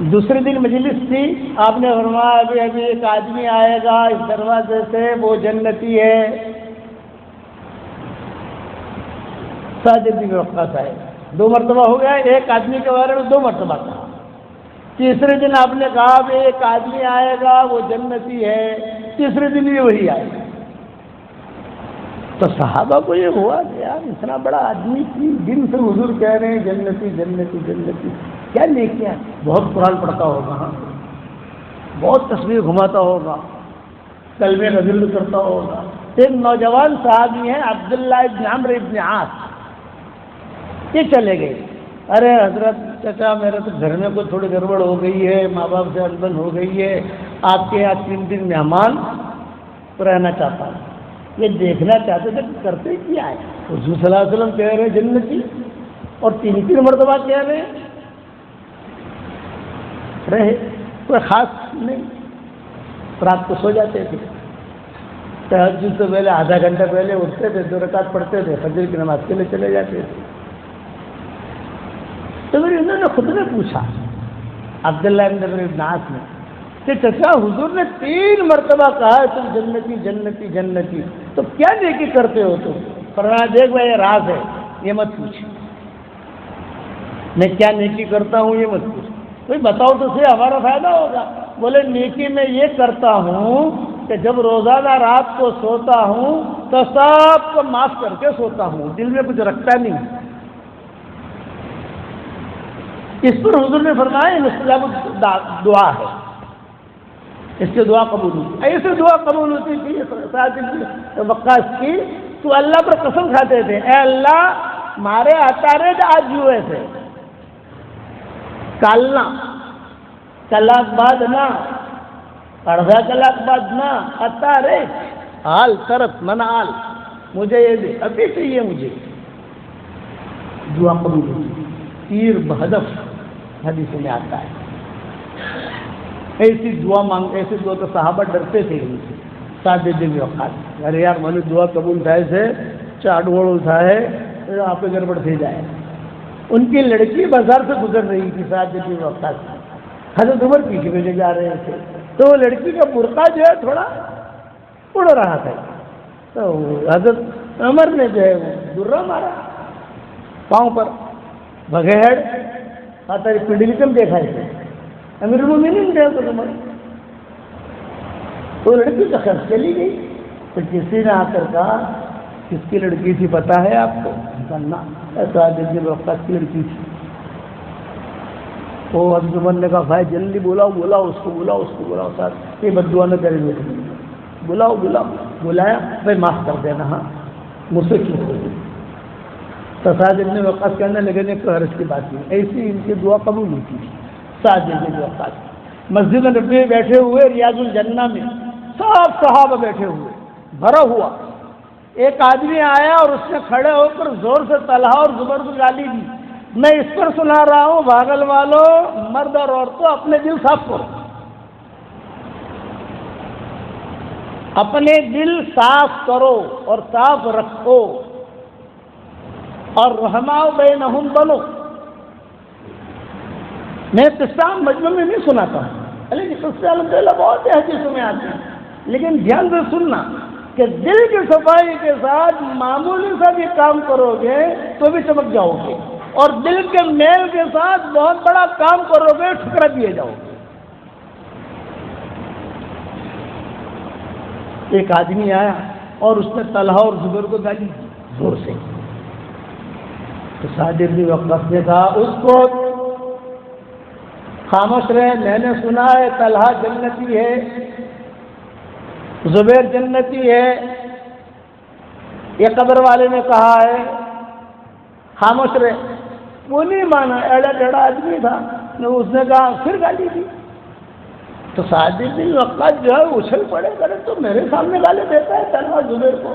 دوسرے دن مجلس تھی، آپ نے فرمایا ابھی ابھی ایک آدمی آئے گا اس دروازے سے، وہ جنتی ہے۔ سعد بن وقاص آئے، 2 مرتبہ ہو گیا، ایک آدمی کے بارے میں 2 مرتبہ کہا۔ تیسرے دن آپ نے کہا کہ ایک آدمی آئے گا وہ جنتی ہے، تیسرے دن بھی وہی آئے گا۔ تو صحابہ کو یہ ہوا کہ یار اتنا بڑا آدمی 3 دن سے حضور کہہ رہے ہیں جنتی جنتی جنتی، کیا نیکیاں، بہت قرآن پڑھتا ہوگا، ہاں بہت تصویر گھماتا ہوگا، کلمے کا ذکر کرتا ہوگا۔ ایک نوجوان صحابی ہیں عبداللہ ابن عمرو ابن عاص، یہ چلے گئے، ارے حضرت چچا میرے تو گھر میں کوئی تھوڑی گڑبڑ ہو گئی ہے، ماں باپ سے انبن ہو گئی ہے، آپ کے یہاں 3 دن مہمان رہنا چاہتا ہوں۔ یہ دیکھنا چاہتے تھے کہ کرتے کیا ہے۔ حضور صلی اللہ علیہ وسلم کہہ رہے ہیں جنتی، اور 3 مرتبہ کہہ رہے ہیں، رہے کوئی خاص نہیں، رات کو سو جاتے تھے، تہجد سے پہلے آدھا گھنٹہ پہلے اٹھتے تھے، 2 رکعت پڑھتے تھے، فجر کی نماز کے لیے چلے جاتے تھے۔ تو پھر انہوں نے خود نے پوچھا عبداللہ ابن عاص نے کہ چچا حضور نے 3 مرتبہ کہا ہے تم جنتی جنتی جنتی، تو کیا نیکی کرتے ہو تم؟ فرمایا دیکھ بھائی یہ راز ہے، یہ مت پوچھ، میں کیا نیکی کرتا ہوں یہ مت پوچھ، بھائی بتاؤ تو صحیح، ہمارا فائدہ ہوگا۔ بولے نیکی میں یہ کرتا ہوں کہ جب روزانہ رات کو سوتا ہوں تو سب کو معاف کر کے سوتا ہوں، دل میں کچھ رکھتا نہیں۔ اس پر حضور نے فرمایا مستجاب دعا ہے، اس سے دعا قبول ہوتی، ایسے دعا قبول ہوتی تھی سعد بن وقاص کی، تو اللہ پر قسم کھاتے تھے اے اللہ مارے آتارے آج ہوئے تھے کالنا کلاک بعد نہ، آدھا کلاک بعد نہ، آتارے حال طرف من حال، مجھے یہ دے، ابھی چاہیے مجھے، دعا قبول ہوتی، تیر بہدف حدیث میں آتا ہے۔ ایسی دعا مانگ، ایسی دعا تو صحابہ ڈرتے تھے ان سے۔ سعد بن وقاص ارے یار میں نے دعا قبول تھا سے چاڑوڑ اٹھائے آپ کے گڑبڑ تھی جائے۔ ان کی لڑکی بازار سے گزر رہی تھی سعد بن وقاص، حضرت عمر پیچھے پیچھے جا رہے تھے، تو وہ لڑکی کا برقع جو ہے تھوڑا اڑ رہا تھا، تو حضرت عمر نے جو ہے درہ مارا پاؤں پر، بغیر تاری پنڈلی کم دیکھا ہے امیر المومنین گئے تو عمر، تو لڑکی تو خیر چلی گئی، تو کسی نے آ کر کہا کس کی لڑکی تھی پتا ہے آپ کو؟ سعد بن وقاص کی لڑکی تھی۔ وہ حضرت عمر نے کہا بھائی جلدی بلاؤ بلاؤ اس کو، بلاؤ اس کو، بلاؤ ساتھ یہ بد دعا نہ کریں گے، بلاؤ بلاؤ، بلایا بھائی معاف کر دینا، ہاں مجھ سے کیوں ہو گئی؟ تو سعد بن وقاص کہنے لگے کہ حرج کی بات نہیں، ایسی ان کی دعا قبول ہوتی تھی۔ سعد بن وقاص مسجد نبوی میں بیٹھے ہوئے، ریاض الجنہ میں سب صحابہ بیٹھے ہوئے، بھرا ہوا، ایک آدمی آیا اور اس نے کھڑے ہو کر زور سے طلحہ اور زبیر کو گالی دی، میں اس پر سنا رہا ہوں بھاگل والوں، مرد اور عورتوں اپنے دل صاف کرو، اپنے دل صاف کرو اور صاف رکھو، اور رحماء بینہم بنو۔ میں قصہ مجموع میں نہیں سناتا ہوں، لیکن قصے الحمدللہ بہت ہی حدیثوں میں آتے ہیں، لیکن دھیان سے سننا کہ دل کی صفائی کے ساتھ معمولی سا بھی کام کرو گے تو بھی چمک جاؤ گے، اور دل کے میل کے ساتھ بہت بڑا کام کرو گے ٹھکرا دیے جاؤ گے۔ ایک آدمی آیا اور اس نے طلحہ اور زبیر کو گالی دی زور سے، تو سعد بن وقاص نے کہا اس کو خاموش رہے، میں نے سنا ہے طلحہ جنتی ہے، زبیر جنتی ہے، یہ قبر والے نے کہا ہے، خاموش رہے۔ وہ نہیں مانا، ایڑا ٹیڑا آدمی تھا، اس نے کہا پھر گالی دی، تو سعد بن وقاص جو ہے اچھل پڑے، کرے تو میرے سامنے گالی دیتا ہے طلحہ زبیر کو،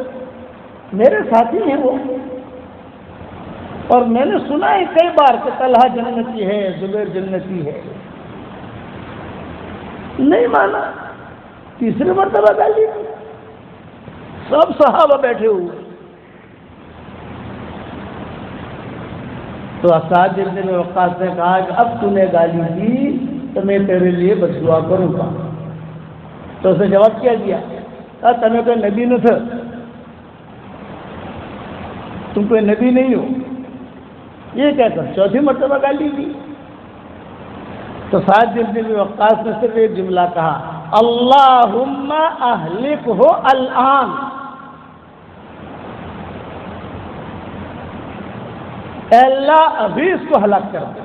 میرے ساتھی ہیں وہ، اور میں نے سنا ہے کئی بار کہ طلحہ جنتی ہے، زبیر جنتی ہے، نہیں مانا، تیسری مرتبہ گالی دی، سب صحابہ بیٹھے ہوئے، تو سعد بن وقاص نے کہا کہ اب تو نے گالی دی تو میں تیرے لیے بد دعا کروں گا. تو اسے جواب کیا دیا؟ کہا تمہیں کوئی نبی نہ تھا، تم کوئی نبی نہیں ہو. یہ کہہ کر چوتھی مرتبہ گالی دی. تو سعد بن ابی وقاص نے صرف ایک جملہ کہا، اللہم اہلکہ الآن. اے اللہ ابھی اس کو ہلاک کر دے.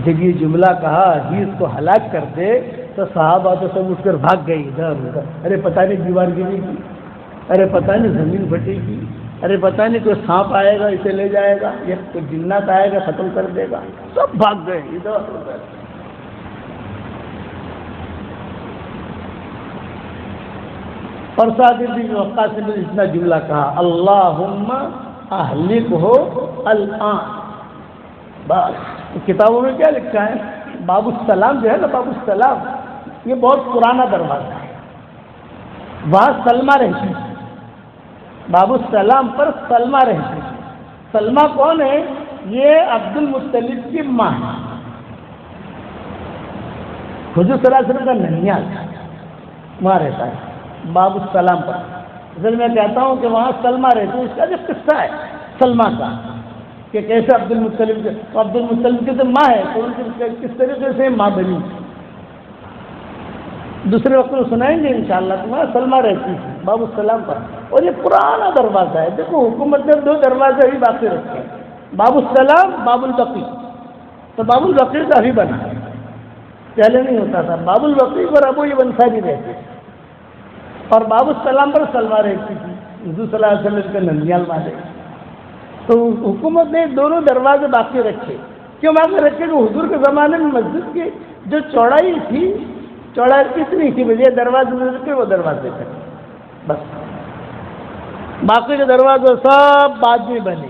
جب یہ جملہ کہا ابھی اس کو ہلاک کر دے تو صحابہ تو سب اٹھ کر بھاگ گئی ادھر ادھر. ارے پتہ نہیں دیوار گری گی، ارے پتہ نہیں زمین پھٹے گی، ارے پتہ نہیں کوئی سانپ آئے گا اسے لے جائے گا، یا کوئی جنات آئے گا ختم کر دے گا. سب بھاگ گئے ادھر ادھر. اور سعد بن وقاص نے اتنا جملہ کہا، اللہم اہلکہ الآن. بس کتابوں میں کیا لکھا ہے؟ باب السلام جو ہے نا، باب السلام، یہ بہت پرانا دروازہ ہے. وہاں سلمہ رہتی ہے. باب السلام پر سلمہ رہتی ہے. سلمہ کون ہے؟ یہ عبد المطلب کی ماں ہے. حضور صلی اللہ علیہ وسلم کا ننیال وہاں رہتا ہے باب السلام پر. اصل میں کہتا ہوں کہ وہاں سلمہ رہتی ہے. اس کا جو قصہ ہے سلمہ کا کہ کیسے عبد المطلب کی تو ماں ہے تو ان کی کس طریقے سے ماں بنی، دوسرے وقت میں سنائیں گے انشاءاللہ. تو وہاں سلمہ رہتی ہے باب السلام پر. اور یہ پرانا دروازہ ہے. دیکھو حکومت نے 2 دروازے ہی باقی رکھے ہیں، باب السلام، باب البقیع. تو باب البقیع کا بھی بنا، پہلے نہیں ہوتا تھا. باب البقیع پر ابو انصاری رہتے تھے اور باب السلام پر سلمہ رہتی تھی. حضور صلی اللہ علیہ وسلم کا ننیال والے. تو حکومت نے دونوں دروازے باقی رکھے. کیوں باقی رکھے؟ کہ حضور کے زمانے میں مسجد کی جو چوڑائی تھی، چوڑائی اتنی تھی، بجائے دروازے رکھے وہ دروازے تھے بس. باقی کے دروازے سب بعد میں بنے.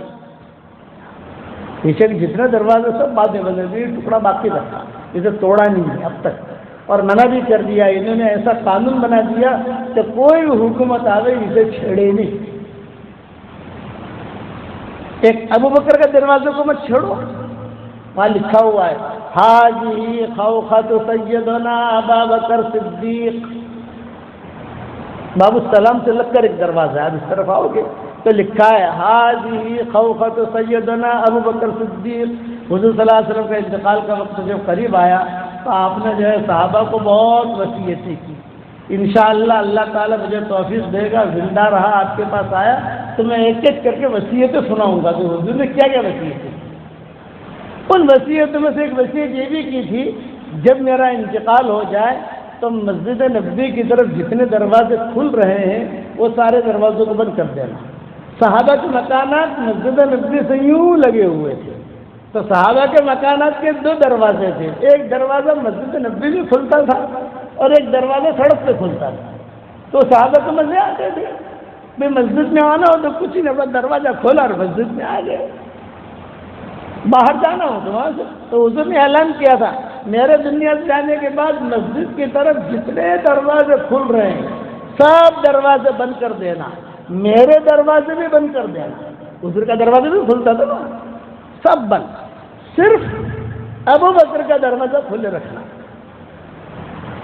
پیچھے جتنے دروازے سب بعد میں بنے. یہ ٹکڑا باقی رکھا، اسے توڑا نہیں ہے اب تک. اور منع بھی کر دیا، انہوں نے ایسا قانون بنا دیا کہ کوئی بھی حکومت آوے اسے چھیڑے نہیں. ایک ابو بکر کا دروازے کو مت چھوڑو، وہاں لکھا ہوا ہے حاجی خوخۃ سیدنا ابا بکر صدیق. باب السلام سے لگ کر ایک دروازہ ہے، اب اس طرف آؤ گے تو لکھا ہے حاجی خوخۃ سیدنا ابو بکر صدیق. حضور صلی اللہ علیہ وسلم کا انتقال کا وقت جب قریب آیا تو آپ نے جو ہے صحابہ کو بہت وصیتیں کی. انشاءاللہ اللہ تعالیٰ مجھے توفیق دے گا، زندہ رہا آپ کے پاس آیا تو میں ایک ایک کر کے وصیتیں سناؤں گا. تو حضور نے کیا کیا وصیتیں؟ ان وصیتوں میں سے ایک وصیت یہ بھی کی تھی جب میرا انتقال ہو جائے تو مسجد نبوی کی طرف جتنے دروازے کھل رہے ہیں وہ سارے دروازوں کو بند کر دینا. صحابہ کے مکانات مسجد نبوی سے یوں لگے ہوئے تھے. تو صحابہ کے مکانات کے 2 دروازے تھے. ایک دروازہ مسجد نبوی میں کھلتا تھا اور ایک دروازہ سڑک پہ کھلتا تھا. تو صحابہ کو مزے آتے تھے، بھائی مسجد میں آنا ہو تو کچھ ہی نہیں، دروازہ کھولا اور مسجد میں آ گئے. باہر جانا ہو تو وہاں سے. تو حضور نے اعلان کیا تھا میرے دنیا سے جانے کے بعد مسجد کی طرف جتنے دروازے کھل رہے ہیں سب دروازے بند کر دینا، میرے دروازے بھی بند کر دینا. حضور کا دروازہ بھی کھلتا تھا نا، سب بند، صرف ابو بکر کا دروازہ کھلے رکھنا.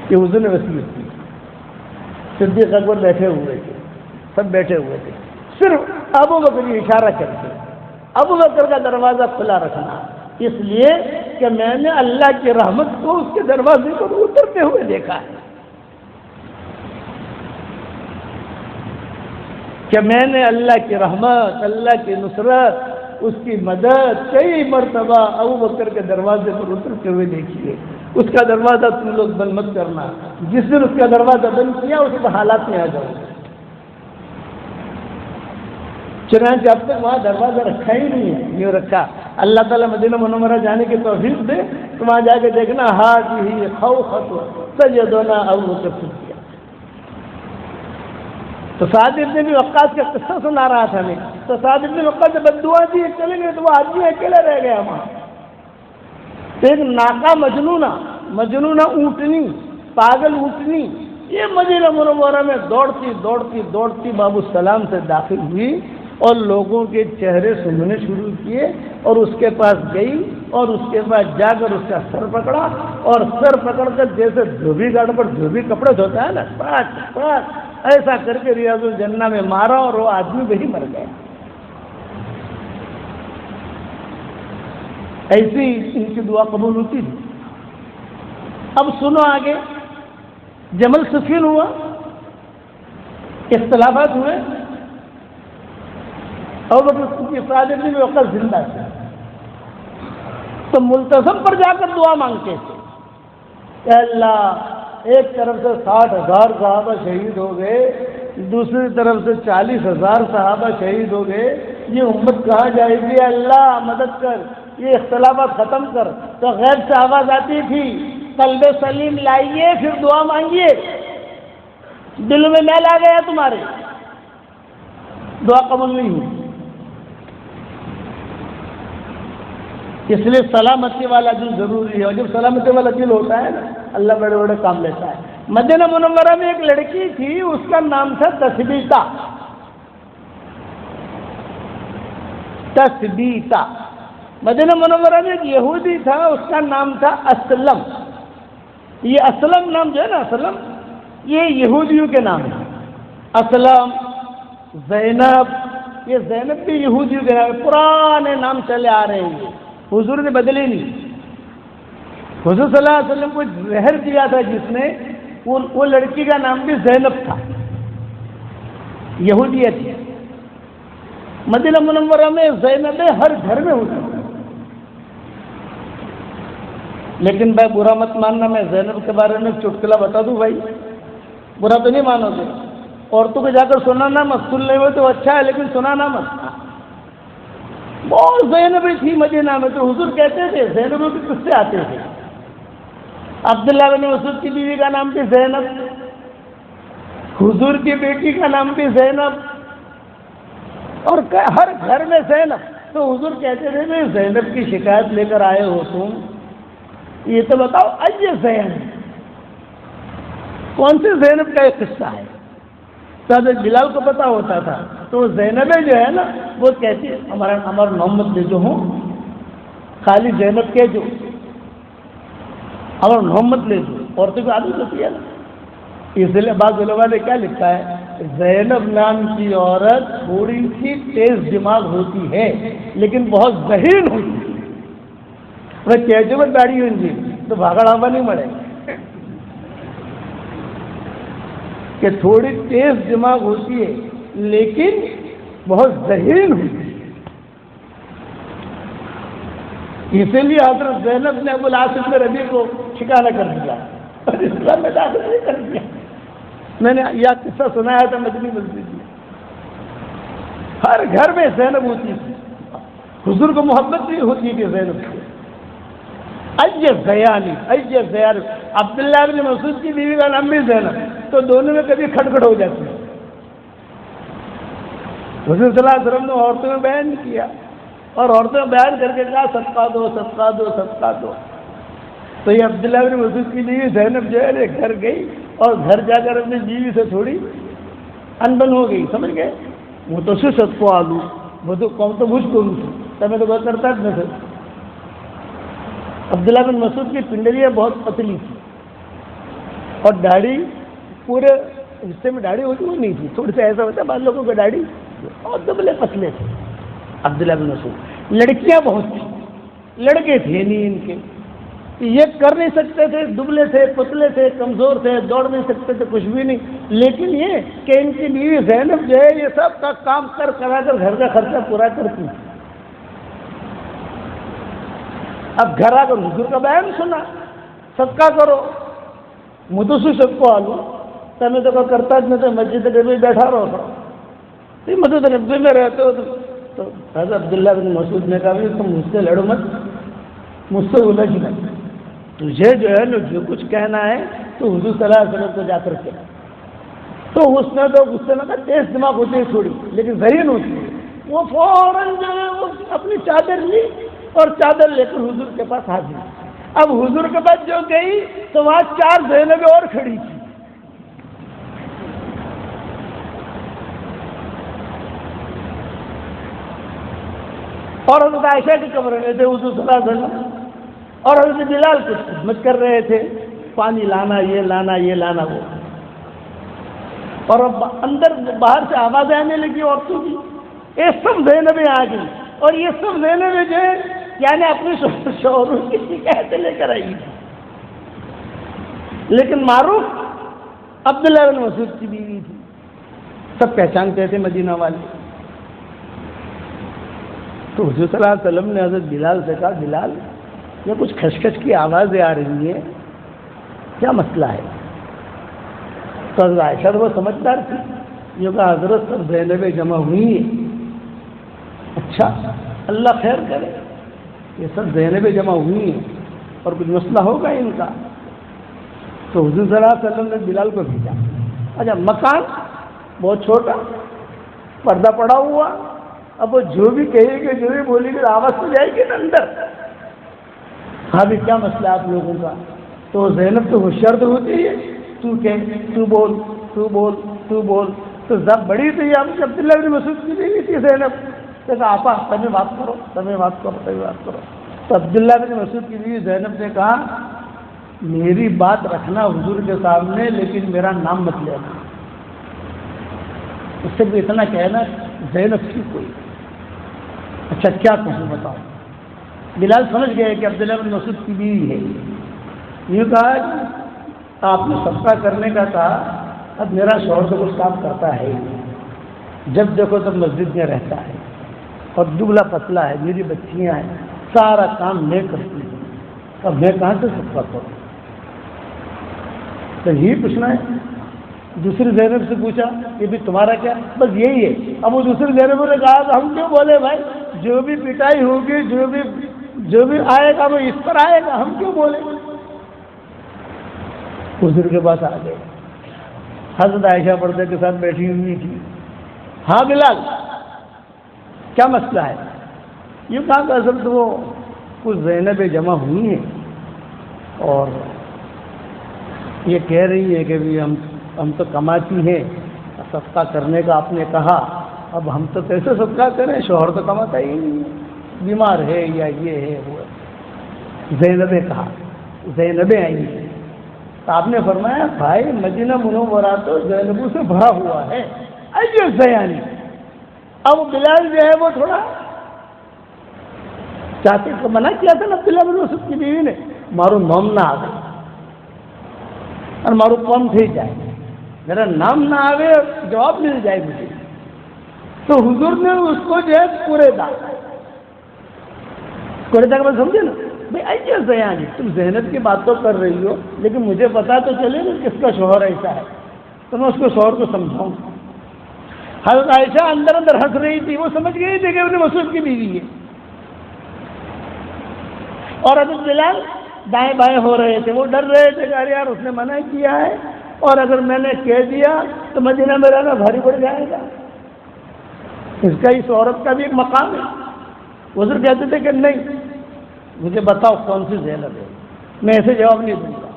یہ حضور نے وصیت کی. صدیق اکبر بیٹھے ہوئے تھے، سب بیٹھے ہوئے تھے، صرف ابو بکر یہ اشارہ کرتے ابو بکر کا دروازہ کھلا رکھنا، اس لیے کہ میں نے اللہ کی رحمت کو اس کے دروازے پر اترتے ہوئے دیکھا ہے. کہ میں نے اللہ کی رحمت، اللہ کی نصرت، اس کی مدد کئی مرتبہ ابو بکر کے دروازے پر اترتے ہوئے دیکھی ہے. اس کا دروازہ تم لوگ بند مت کرنا. جس دن اس کا دروازہ بند کیا اس کے حالات میں آ جاؤ. چنانچہ اب تک وہاں دروازہ رکھا ہی نہیں ہے، یوں رکھا. اللہ تعالیٰ مدینہ منورہ جانے کی توفیق دے تو وہاں جا کے دیکھنا حاجی خوخۃ سیدنا ابو بکر صدیق. تو سعد بن ابی وقاص کا قصہ سنا رہا تھا میں. تو سعد بن ابی وقاص سے بد دعا دی، چلیں گے تو وہ آدمی اکیلا رہ گیا وہاں. ایک ناکا مجنونہ اونٹنی، پاگل اونٹنی، یہ مدینہ منورہ میں دوڑتی باب السلام سے داخل ہوئی اور لوگوں کے چہرے سننے شروع کیے اور اس کے پاس گئی اور اس کے پاس جا کر اس کا سر پکڑا اور سر پکڑ کر جیسے دھوبی گاڑ پر دھوبی کپڑے دھوتا ہے نا پاٹ پاٹ ایسا کر کے ریاض الجنہ میں مارا اور وہ آدمی وہی مر گیا. ایسی ان کی دعا قبول ہوتی تھی. اب سنو آگے. جمل سفین ہوا, اختلافات ہوئے اور صادق بھی وقت زندہ تھے تو ملتزم پر جا کر دعا مانگتے تھے کہ اللہ ایک طرف سے 60,000 صحابہ شہید ہو گئے, دوسری طرف سے 40,000 صحابہ شہید ہو گئے, یہ امت کہاں جائے گی؟ اللہ مدد کر, یہ اختلافات ختم کر. تو غیب سے آواز آتی تھی قلب سلیم لائیے پھر دعا مانگیے. دل میں میل آ گیا تمہارے, دعا قبول نہیں ہوئی. اس لیے سلامتی والا دل ضروری ہے, اور جب سلامتی والا دل ہوتا ہے نا اللہ بڑے بڑے کام لیتا ہے. مدینہ منورہ میں ایک لڑکی تھی, اس کا نام تھا تثبیتا. تثبیتا. مدینہ منورہ میں ایک یہودی تھا, اس کا نام تھا اسلم. یہ اسلم نام جو ہے نا, اسلم یہ یہودیوں کے نام ہیں. اسلم, زینب, یہ زینب بھی یہودیوں کے نام, پرانے نام چلے آ رہے ہیں, حضور نے بدلے نہیں. حضور صلی اللہ علیہ وسلم کو زہر دیا تھا جس نے, وہ لڑکی کا نام بھی زینب تھا, یہودیت. مدینہ منورہ میں زینب ہر گھر میں ہوتی. لیکن بھائی برا مت ماننا, میں زینب کے بارے میں چٹکلا بتا دوں بھائی, برا تو نہیں مانو گے. عورتوں کو جا کر سنانا مت, سن لے ہوئے تو اچھا ہے لیکن سنانا مت. بہت زینبیں تھی مدینہ میں, تو حضور کہتے تھے زینبوں کے قصے آتے تھے. عبداللہ بن مسعود کی بیوی کا نام بھی زینب, حضور کی بیٹی کا نام بھی زینب, اور ہر گھر میں زینب. تو حضور کہتے تھے میں زینب کی شکایت لے کر آئے ہو تم, یہ تو بتاؤ اج زینب کون سے زینب کا ایک قصہ ہے. تو حضرت بلال کو پتا ہوتا تھا, تو زینبیں جو ہے نا وہ کہتی ہمارا محمد لے جو ہوں, خالی زینب کے جو ہمارا محمد لے جو, عورتوں کو عادت ہوتی ہے نا. اس لیے بعض علماء نے کیا لکھا ہے, زینب نام کی عورت تھوڑی سی تیز دماغ ہوتی ہے لیکن بہت ذہین ہوتی ہے. وہ کہتے میں داڑھی ہوں گی تو بھاگڑ آبا نہیں مڑے, کہ تھوڑی تیز دماغ ہوتی ہے لیکن بہت ذہین ہوتی ہے. اسی لیے حضرت زینب نے ابو العاص بن ربیع کو ٹھکانہ کر دیا اور اسلام میں داخل نہیں کر دیا. میں نے یہ قصہ سنایا تھا مدنی مسجد میں. ہر گھر میں زینب ہوتی تھی, حضور کو محبت بھی ہوتی تھی زینب سے. زیانی عبداللہ بن مسعود کی بیوی کا نام بھی زینب, تو دونوں میں کبھی کھٹکھٹ ہو جاتی ہے. حضور صلی اللہ علیہ وسلم نے عورتوں میں بیان کیا, اور عورتوں میں بیان کر کے کہا صدقہ دو صدقہ دو صدقہ دو. تو یہ عبداللہ بن مسعود کی بیوی زینب جو ہے گھر گئی اور گھر جا کر اپنی بیوی سے تھوڑی انبن ہو گئی, سمجھ گئے. وہ تو صدقہ آلو, وہ تو کون تو مجھ کو میں تو بہت کرتا ہے. عبداللہ بن مسعود کی پنڈلیاں بہت پتلی تھی اور داڑھی پورے حصے میں داڑھی ہوتی وہ نہیں تھی, تھوڑی سی ایسا ہوتا ہے بعض لوگوں کی داڑھی, اور دبلے پتلے تھے عبداللہ بن مسعود. لڑکیاں بہت تھیں, لڑکے تھے نہیں ان کے, یہ کر نہیں سکتے تھے, دبلے تھے پتلے تھے کمزور تھے, دوڑ نہیں سکتے تھے, کچھ بھی نہیں. لیکن یہ کہ ان کی بیوی زینب جو ہے یہ سب کا کام کرا کر گھر کا خرچہ پورا کرتی. اب گھر آ کر حضور کا بیان سنا, صدقہ کرو, مدوسو سب کو آلو تمہیں تو کرتا میں تو مسجد نبی بیٹھا رہو تھا, مسجد نبی میں رہتے ہو تو حضرت عبداللہ بن مسعود نے کہا تم مجھ سے لڑو مت, مجھ سے الجھ مت, تجھے جو ہے نا جو کچھ کہنا ہے تو حضور صلی اللہ علیہ وسلم کو جا کر کے. تو اس نے تو غصے میں کہا تیز دماغ ہوتی ہے تھوڑی لیکن ذہین ہوتی ہے. وہ فوراً جو ہے وہ اپنی چادر لی اور چادر لے کر حضور کے پاس حاضر. اب حضور کے پاس جو گئی تو وہاں 4 زینبیں اور کھڑی تھی. اور حضرت عائشہ کے کمرے میں تھے حضور صلی اللہ علیہ وسلم، اور حضرت بلال کچھ خدمت کر رہے تھے، پانی لانا، یہ لانا، یہ لانا، وہ، اور اب اندر باہر سے آوازیں آنے لگی عورتوں کی، یہ سب زینبیں آ گئی، اور یہ سب زینبیں جو ہے یعنی اپنے شوہروں کی شکایتیں لے کر آئی، لیکن معروف عبداللہ بن مسعود کی بیوی تھی، سب پہچانتے تھے مدینہ والے۔ تو حضور صلی اللہ علیہ وسلم نے حضرت بلال سے کہا، بلال یہ کچھ کھچکھچ کی آوازیں آ رہی ہیں، کیا مسئلہ ہے؟ تو حضرت عائشہ وہ سمجھدار تھی، یہ کہا حضرت سب زینبیں جمع ہوئی ہیں۔ اچھا اللہ خیر کرے، یہ سب زینبیں جمع ہوئی ہیں اور کچھ مسئلہ ہوگا ان کا۔ تو حضور صلی اللہ علیہ وسلم نے بلال کو بھیجا۔ اچھا مکان بہت چھوٹا، پردہ پڑا ہوا، اب وہ جو بھی کہے گی، جو بھی بولے گی آواز تو جائے گی نا اندر۔ ہاں بھی کیا مسئلہ آپ لوگوں کا؟ تو زینب تو ہوشیار تو ہوتی ہے، تو کہے تو بول تو بول تو بول، تو زب بڑی تو یہ آپ عبداللہ بن مسعود کی بیوی تھی زینب، تو کہا آپا تمہیں بات کرو، تمہیں بات کرو، تمہیں بات کرو۔ تو عبداللہ بن مسعود کی بیوی زینب نے کہا میری بات رکھنا حضور کے سامنے، لیکن میرا نام مت لینا۔ اس سے بھی اتنا کہنا زینب کی کوئی۔ اچھا کیا کہوں بتاؤ؟ بلال سمجھ گئے کہ عبداللہ بن مسعود کی بیوی ہے۔ یہ کہا آپ نے صدقہ کرنے کا کہا، اب میرا شوہر تو کچھ کام کرتا ہے ہی، جب دیکھو تب مسجد میں رہتا ہے اور دبلا پتلا ہے، میری بچیاں ہیں، سارا کام میں کرتی ہوں، اب میں کہاں سے صدقہ کروں؟ تو یہی پوچھنا ہے۔ دوسری زینب سے پوچھا یہ بھی تمہارا کیا؟ بس یہی ہے۔ اب وہ دوسری زینب نے کہا تو ہم کیوں بولے بھائی، جو بھی پٹائی ہوگی، جو بھی آئے گا وہ اس پر آئے گا، ہم کیوں بولے؟ حضور کے پاس آ گئے، حضرت عائشہ پردے کے ساتھ بیٹھی ہوئی تھی۔ ہاں بلال کیا مسئلہ ہے؟ یہ کہا کہ اصل تو وہ کچھ زینبیں جمع ہوئی ہیں اور یہ کہہ رہی ہے کہ بھی ہم تو کماتی ہیں، صدقہ کرنے کا آپ نے کہا، اب ہم تو کیسے صدقہ کریں، شوہر تو کماتا ہی نہیں ہے، بیمار ہے یا یہ ہے وہ ہے۔ زینبیں کہا، زینبیں آئی ہیں۔ تو آپ نے فرمایا بھائی مدینہ منورہ تو زینبوں سے بھرا ہوا ہے، ایسے زیانی۔ اب بلال جو ہے وہ تھوڑا چاہتے کو منع کیا تھا نا عبداللہ بن مسعود کی بیوی نے، مارو نام نہ آوے اور مارو کون تھے جائے، میرا نام نہ آوے اور جواب مل جائے مجھے۔ تو حضور نے اس کو جو ہے پورے دا کا بات سمجھے نا بھائی، ایسے زیانی تم زینب کی بات تو کر رہی ہو، لیکن مجھے پتا تو چلے نا کس کا شوہر ایسا ہے، تو میں اس کو شوہر کو سمجھاؤں۔ حضرت عائشہ اندر اندر ہنس رہی تھی، وہ سمجھ گئی تھی کہ ابن مسعود کی بیوی ہے، اور حضرت بلال دائیں بائیں ہو رہے تھے، وہ ڈر رہے تھے کہ یار اس نے منع کیا ہے اور اگر میں نے کہہ دیا تو مدینہ میں رہنا بھاری پڑ جائے گا، اس کا اس عورت کا بھی ایک مقام ہے۔ حضور کہتے تھے کہ نہیں، مجھے بتاؤ کون سی زینب ہے، میں ایسے جواب نہیں دوں گا،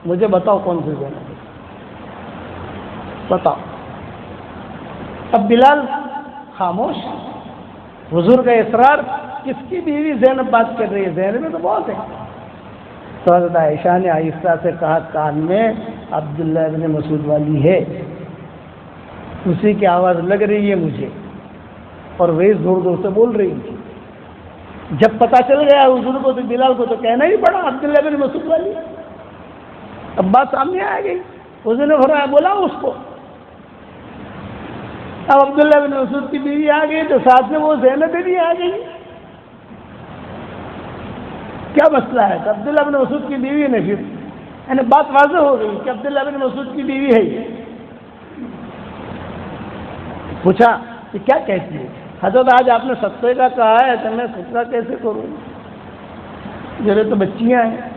مجھے بتاؤ کون سی زینب ہے، بتاؤ۔ اب بلال خاموش، حضور کا اصرار، کس کی بیوی زینب بات کر رہی ہے، زینب میں تو بہت ہے۔ تو حضرت عائشہ نے آہستہ سے کہا کان میں عبداللہ بن مسعود والی ہے، اسی کی آواز لگ رہی ہے مجھے، اور وہی زور زور سے بول رہی تھی۔ جب پتہ چل گیا حضور کو تو بلال کو تو کہنا ہی پڑا عبداللہ بن مسعود والی، اب بات سامنے آ گئی۔ حضور نے فرمایا بولا اس کو۔ اب عبداللہ بن مسعود کی بیوی آ گئی تو ساتھ میں وہ زینب بھی آ گئی۔ کیا مسئلہ ہے؟ تو عبداللہ بن مسعود کی بیوی نے پھر یعنی بات واضح ہو گئی کہ عبداللہ بن مسعود کی بیوی ہے یہ۔ پوچھا کہ کیا کہتی ہے؟ حضرت آج آپ نے صدقے کا کہا ہے تو میں صدقہ کیسے کروں، میرے تو بچیاں ہیں،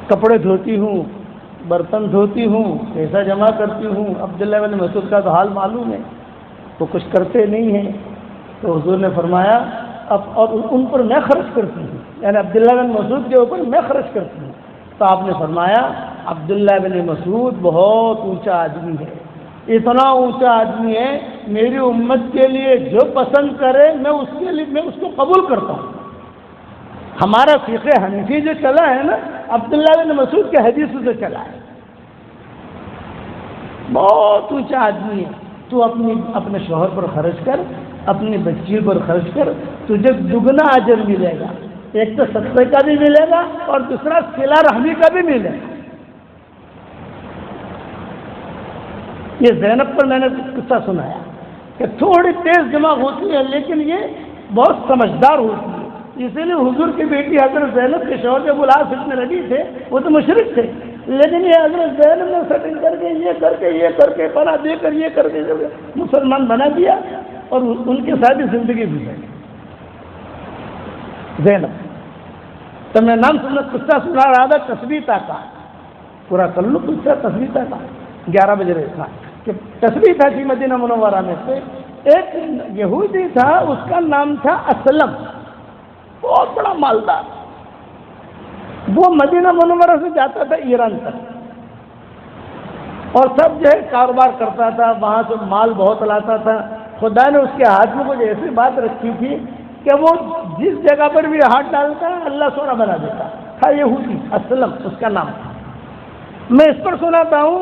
کپڑے دھوتی ہوں، برتن دھوتی ہوں، پیسہ جمع کرتی ہوں، عبداللہ بن مسعود کا تو حال معلوم ہے، تو کچھ کرتے نہیں ہیں۔ تو حضور نے فرمایا اب اور ان پر میں خرچ کرتی ہوں، یعنی عبداللہ بن مسعود کے اوپر میں خرچ کرتی ہوں۔ تو آپ نے فرمایا عبداللہ بن مسعود بہت اونچا آدمی ہے، اتنا اونچا آدمی ہے، میری امت کے لیے جو پسند کرے میں اس کو قبول کرتا ہوں۔ ہمارا فقہ حنفی جو چلا ہے نا، عبداللہ بن مسعود کے حدیث سے چلا ہے، بہت اونچا آدمی ہے، تو اپنے شوہر پر خرچ کر، اپنی بچی پر خرچ کر، تجھے دگنا اجر ملے گا، ایک تو صدقے کا بھی ملے گا اور دوسرا صلہ رحمی کا بھی ملے گا۔ یہ زینب پر میں نے قصہ سنایا کہ تھوڑی تیز دماغ ہوتی ہے لیکن یہ بہت سمجھدار ہوتی ہے، اسی لیے حضور کی بیٹی حضرت زینب کے شوہر جب العاص ابن ربیع تھے وہ تو مشرک تھے، لیکن یہ حضرت زینب نے سیٹنگ کر کے یہ کر کے پناہ دے کر یہ کر کے مسلمان بنا دیا اور ان کے ساتھ ہی زندگی گزاری زینب۔ تو میں نام سننا قصہ سنا رہا تھا تثبیتہ کا، پورا کر لو قصہ تثبیتہ کا، 11 بجے تھا کہ تثبیتہ تھی مدینہ منورہ میں سے، ایک یہودی تھا، اس کا نام تھا اسلم، بہت بڑا مالدار، وہ مدینہ منورہ سے جاتا تھا ایران تک اور سب جو ہے کاروبار کرتا تھا، وہاں سے مال بہت لاتا تھا۔ خدا نے اس کے ہاتھ میں کچھ ایسی بات رکھی تھی کہ وہ جس جگہ پر بھی ہاتھ ڈالتا اللہ سونا بنا دیتا تھا۔ یہودی اسلم اس کا نام تھا۔ میں اس پر سناتا ہوں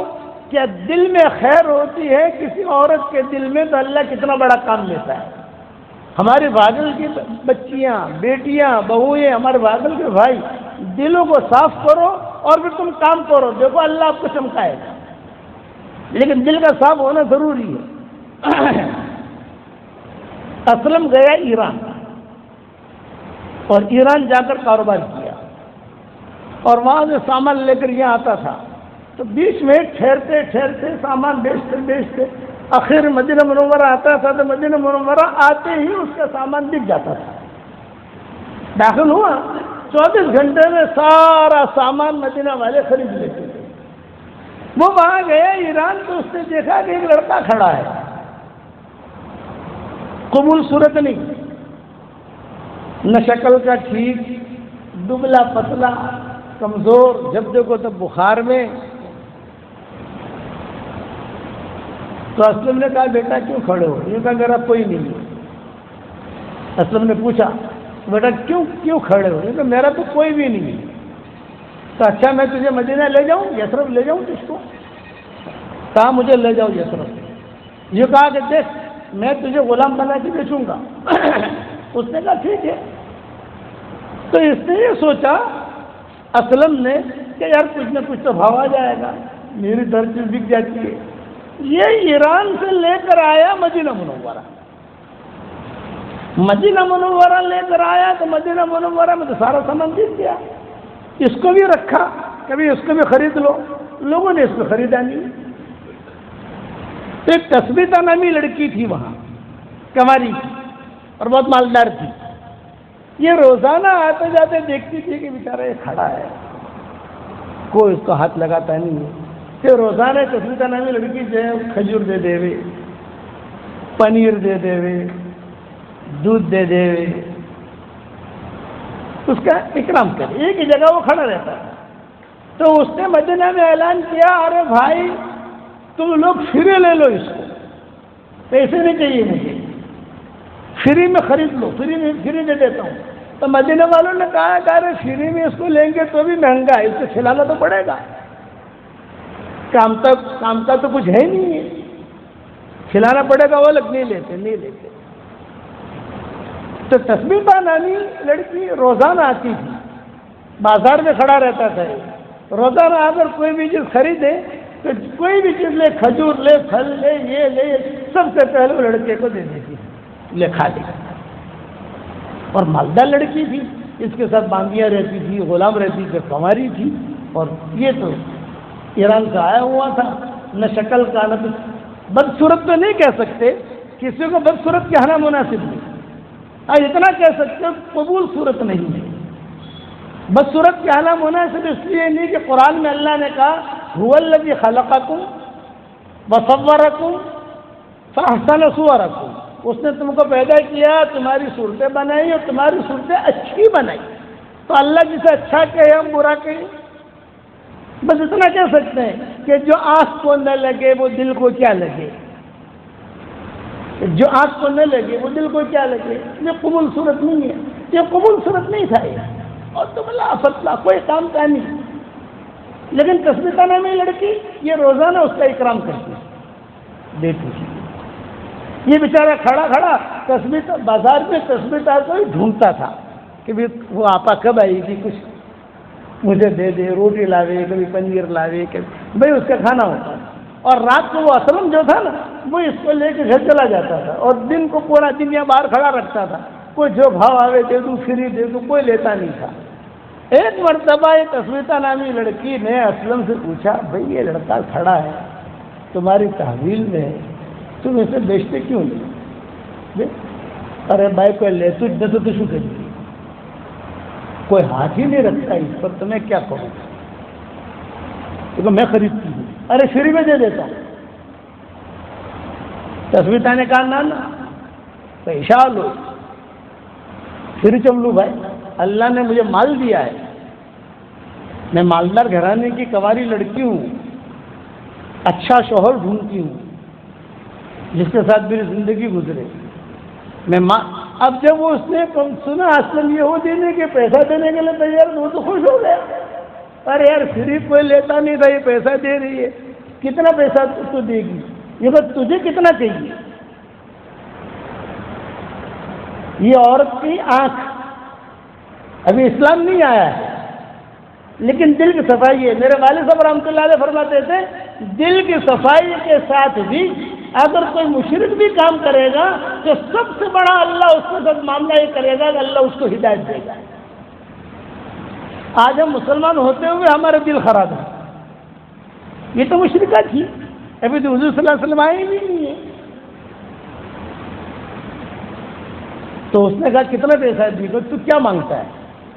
کہ دل میں خیر ہوتی ہے کسی عورت کے دل میں تو اللہ کتنا بڑا کام لیتا ہے۔ ہمارے بھاگل کی بچیاں، بیٹیاں، بہویں، ہمارے بھاگل کے بھائی، دلوں کو صاف کرو اور پھر تم کام کرو، دیکھو اللہ آپ کو چمکائے گا، لیکن دل کا صاف ہونا ضروری ہے۔ اسلم گیا ایران اور ایران جا کر کاروبار کیا اور وہاں سے سامان لے کر یہاں آتا تھا، تو بیچ میں ٹھہرتے سامان بیچتے آخر مدینہ منورہ آتا تھا، تو مدینہ منورہ آتے ہی اس کا سامان بک جاتا تھا۔ داخل ہوا 24 گھنٹے میں سارا سامان مدینہ والے خرید لیتے تھے۔ وہ وہاں گئے ایران تو اس نے دیکھا کہ ایک لڑکا کھڑا ہے، قبول صورت نہیں، نہ شکل کا ٹھیک، دبلا پتلا کمزور، جب دیکھو تو بخار میں۔ تو اسلم نے کہا بیٹا کیوں کھڑے ہو؟ یہ کہا میرا کوئی نہیں ہے۔ اسلم نے پوچھا بیٹا کیوں کھڑے ہو؟ یہ کہا میرا تو کوئی بھی نہیں ہے۔ تو اچھا میں تجھے مدینہ لے جاؤں، یثرب لے جاؤں تجھ کو؟ کہا مجھے لے جاؤ یثرب۔ یہ کہا کہ دیکھ میں تجھے غلام بنا کے بیچوں گا۔ اس نے کہا ٹھیک ہے۔ تو اس نے یہ سوچا اسلم نے کہ یار کچھ نہ کچھ تو بھاؤ آ جائے گا، میری ہر چیز بک جاتی ہے۔ یہ ایران سے لے کر آیا مدینہ منورہ، مدینہ منورہ لے کر آیا تو مدینہ منورہ میں تو سارا سامان بک گیا۔ اس کو بھی رکھا، کبھی اس کو بھی خرید لو، لوگوں نے اس کو خریدا نہیں۔ ایک تثبیتہ نامی لڑکی تھی وہاں، کنواری اور بہت مالدار تھی۔ یہ روزانہ آتے جاتے دیکھتی تھی کہ بیچارہ یہ کھڑا ہے، کوئی اس کو ہاتھ لگاتا نہیں ہے۔ کہ روزانہ تثبیتہ نامی لڑکی جو ہے کھجور دے دے وے، پنیر دے دے وے، دودھ دے دے وے، اس کا اکرام کرے، ایک ہی جگہ وہ کھڑا رہتا ہے۔ تو اس نے مدینہ میں اعلان کیا ارے بھائی تم لوگ فری لے لو، اس کو پیسے نہیں چاہیے مجھے، فری میں خرید لو، فری دے دیتا ہوں۔ تو مدینہ والوں نے کہا کہ ارے فری میں اس کو لیں گے تو بھی مہنگا ہے، اس کو کھلانا تو پڑے گا، کام کا تو کچھ ہے نہیں ہے، کھلانا پڑے گا، وہ لوگ نہیں لیتے۔ تو تثبیتہ نامی لڑکی روزانہ آتی تھی، بازار میں کھڑا رہتا تھا، روزانہ آ کر کوئی بھی چیز خریدے تو کوئی بھی چیز لے، کھجور لے، پھل لے، یہ لے، سب سے پہلے وہ لڑکے کو دے دیتی لے کھا لے۔ اور مالدار لڑکی تھی، اس کے ساتھ باندیاں رہتی تھی، غلام رہتی تھی، کنواری تھی، اور یہ تو ایران سے آیا ہوا تھا، نہ شکل کا نہ بدصورت تو نہیں کہہ سکتے، کسی کو بدصورت کہنا مناسب نہیں، اتنا کہہ سکتے قبول صورت نہیں ہے۔ بدصورت کہنا مناسب اس لیے نہیں کہ قرآن میں اللہ نے کہا هو الذی خلقکم وصورکم فاحسن صورکم، اس نے تم کو پیدا کیا، تمہاری صورتیں بنائی اور تمہاری صورتیں اچھی بنائی۔ تو اللہ جسے اچھا کہے ہم برا کہیں، بس اتنا کہہ سکتے ہیں۔ کہ جو آنکھ کو نہ لگے وہ دل کو کیا لگے، جو آنکھ کو نہ لگے وہ دل کو کیا لگے. یہ قبول صورت نہیں ہے، یہ قبول صورت نہیں تھا یہ، اور تم لا کوئی کام کا نہیں. لیکن تسبیح نامی لڑکی یہ روزانہ اس کا اکرام کرتی دیتی. یہ بیچارہ کھڑا کھڑا تسبیح بازار میں تسبیح کو ہی ڈھونڈتا تھا کہ وہ آپا کب آئے گی، کچھ مجھے دے دے، روٹی لاوے، کبھی پنیر لاوے، کبھی بھائی اس کا کھانا ہوتا. اور رات کو وہ اسلم جو تھا نا وہ اس کو لے کے گھر چلا جاتا تھا، اور دن کو پورا دن یہاں باہر کھڑا رکھتا تھا. کوئی جو بھاؤ آوے دے دوں، فری دے دوں، کوئی لیتا نہیں تھا. ایک مرتبہ ایک تسبیح نامی لڑکی نے اسلم سے پوچھا، بھائی یہ لڑکا کھڑا ہے تمہاری تحویل میں ہے، تم اسے بیچتے کیوں نہیں؟ ارے بھائی کوئی لے تو شو کر دی، کوئی ہاتھ ہی نہیں رکھتا اس پر، تمہیں کیا کہوں، میں خریدتی ہوں. ارے فری میں دے دیتا ہوں. تسبیح نے کہا نا پیسہ لو، پھر چم لوں بھائی، اللہ نے مجھے مال دیا ہے، میں مالدار گھرانے کی کنواری لڑکی ہوں، اچھا شوہر ڈھونڈتی ہوں جس کے ساتھ میری زندگی گزرے. اب جب وہ اس نے سنا اصل یہ ہو دینے کے پیسہ دینے کے لیے تیار، وہ تو خوش ہو گیا. ارے یار فری کوئی لیتا نہیں تھا، یہ پیسہ دے رہی ہے، کتنا پیسہ تو دے گی، یہ بات تجھے کتنا چاہیے. یہ عورت کی آنکھ، ابھی اسلام نہیں آیا ہے لیکن دل کی صفائی ہے. میرے والد صاحب رحمۃ اللہ علیہ فرماتے تھے دل کی صفائی کے ساتھ بھی اگر کوئی مشرک بھی کام کرے گا تو سب سے بڑا اللہ اس کے ساتھ معاملہ یہ کرے گا کہ اللہ اس کو ہدایت دے گا. آج ہم مسلمان ہوتے ہوئے ہمارا دل خراب ہے. یہ تو مشرکہ تھی، ابھی تو حضور صلی اللہ علیہ وسلم آئے بھی نہیں ہے. تو اس نے کہا کتنا پیسہ دی گا، تو کیا مانگتا ہے؟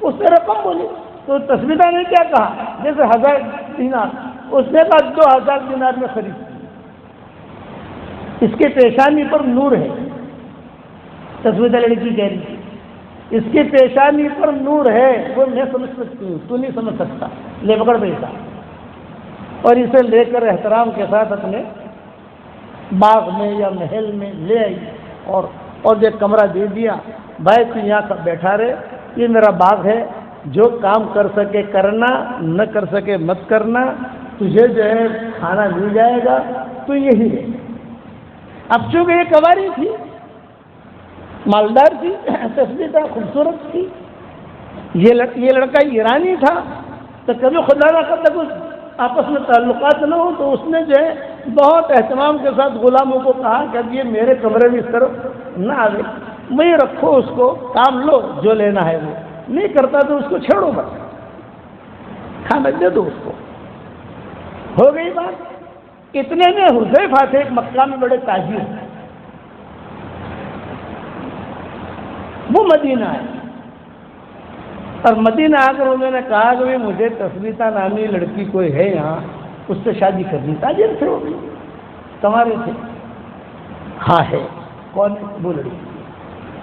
اس نے رقم بولی. تو تسبیح نے کیا کہا، جیسے 1000 دینار، اس نے کہا 2000 دینار میں خرید. اس کے پیشانی پر نور ہے، تسبیح لڑکی کہہ رہی، اس کی پیشانی پر نور ہے، وہ میں سمجھ سکتی ہوں، تو نہیں سمجھ سکتا، لے پکڑ پیسہ. اور اسے لے کر احترام کے ساتھ اپنے باغ میں یا محل میں لے آئی اور جو کمرہ دے دیا. بھائی تو یہاں بیٹھا رہے، یہ میرا باغ ہے، جو کام کر سکے کرنا، نہ کر سکے مت کرنا، تجھے جو ہے کھانا مل جائے گا، تو یہی ہے. اب چونکہ یہ کنواری تھی، مالدار تھی، تسبیح خوبصورت تھی، یہ لڑکا ایرانی تھا، تو کبھی خدا نہ کرتا کچھ آپس میں تعلقات نہ ہو، تو اس نے جو ہے بہت اہتمام کے ساتھ غلاموں کو کہا کہ اب یہ میرے کمرے میں اس طرف نہ آئے، میں رکھو اس کو، کام لو جو لینا ہے، وہ نہیں کرتا تو اس کو چھوڑو، بس کھانا دے دو اس کو. ہو گئی بات. اتنے میں حذیفہ تھے ایک مکہ میں بڑے تاجر، وہ مدینہ آئے، اور مدینہ آ کر انہوں نے کہا کہ مجھے تسبیح نامی لڑکی کوئی ہے یہاں، اس سے شادی کرنی. تاجر تھے وہ بھی، تمہارے تھے. ہاں ہے. کون؟ وہ لڑکی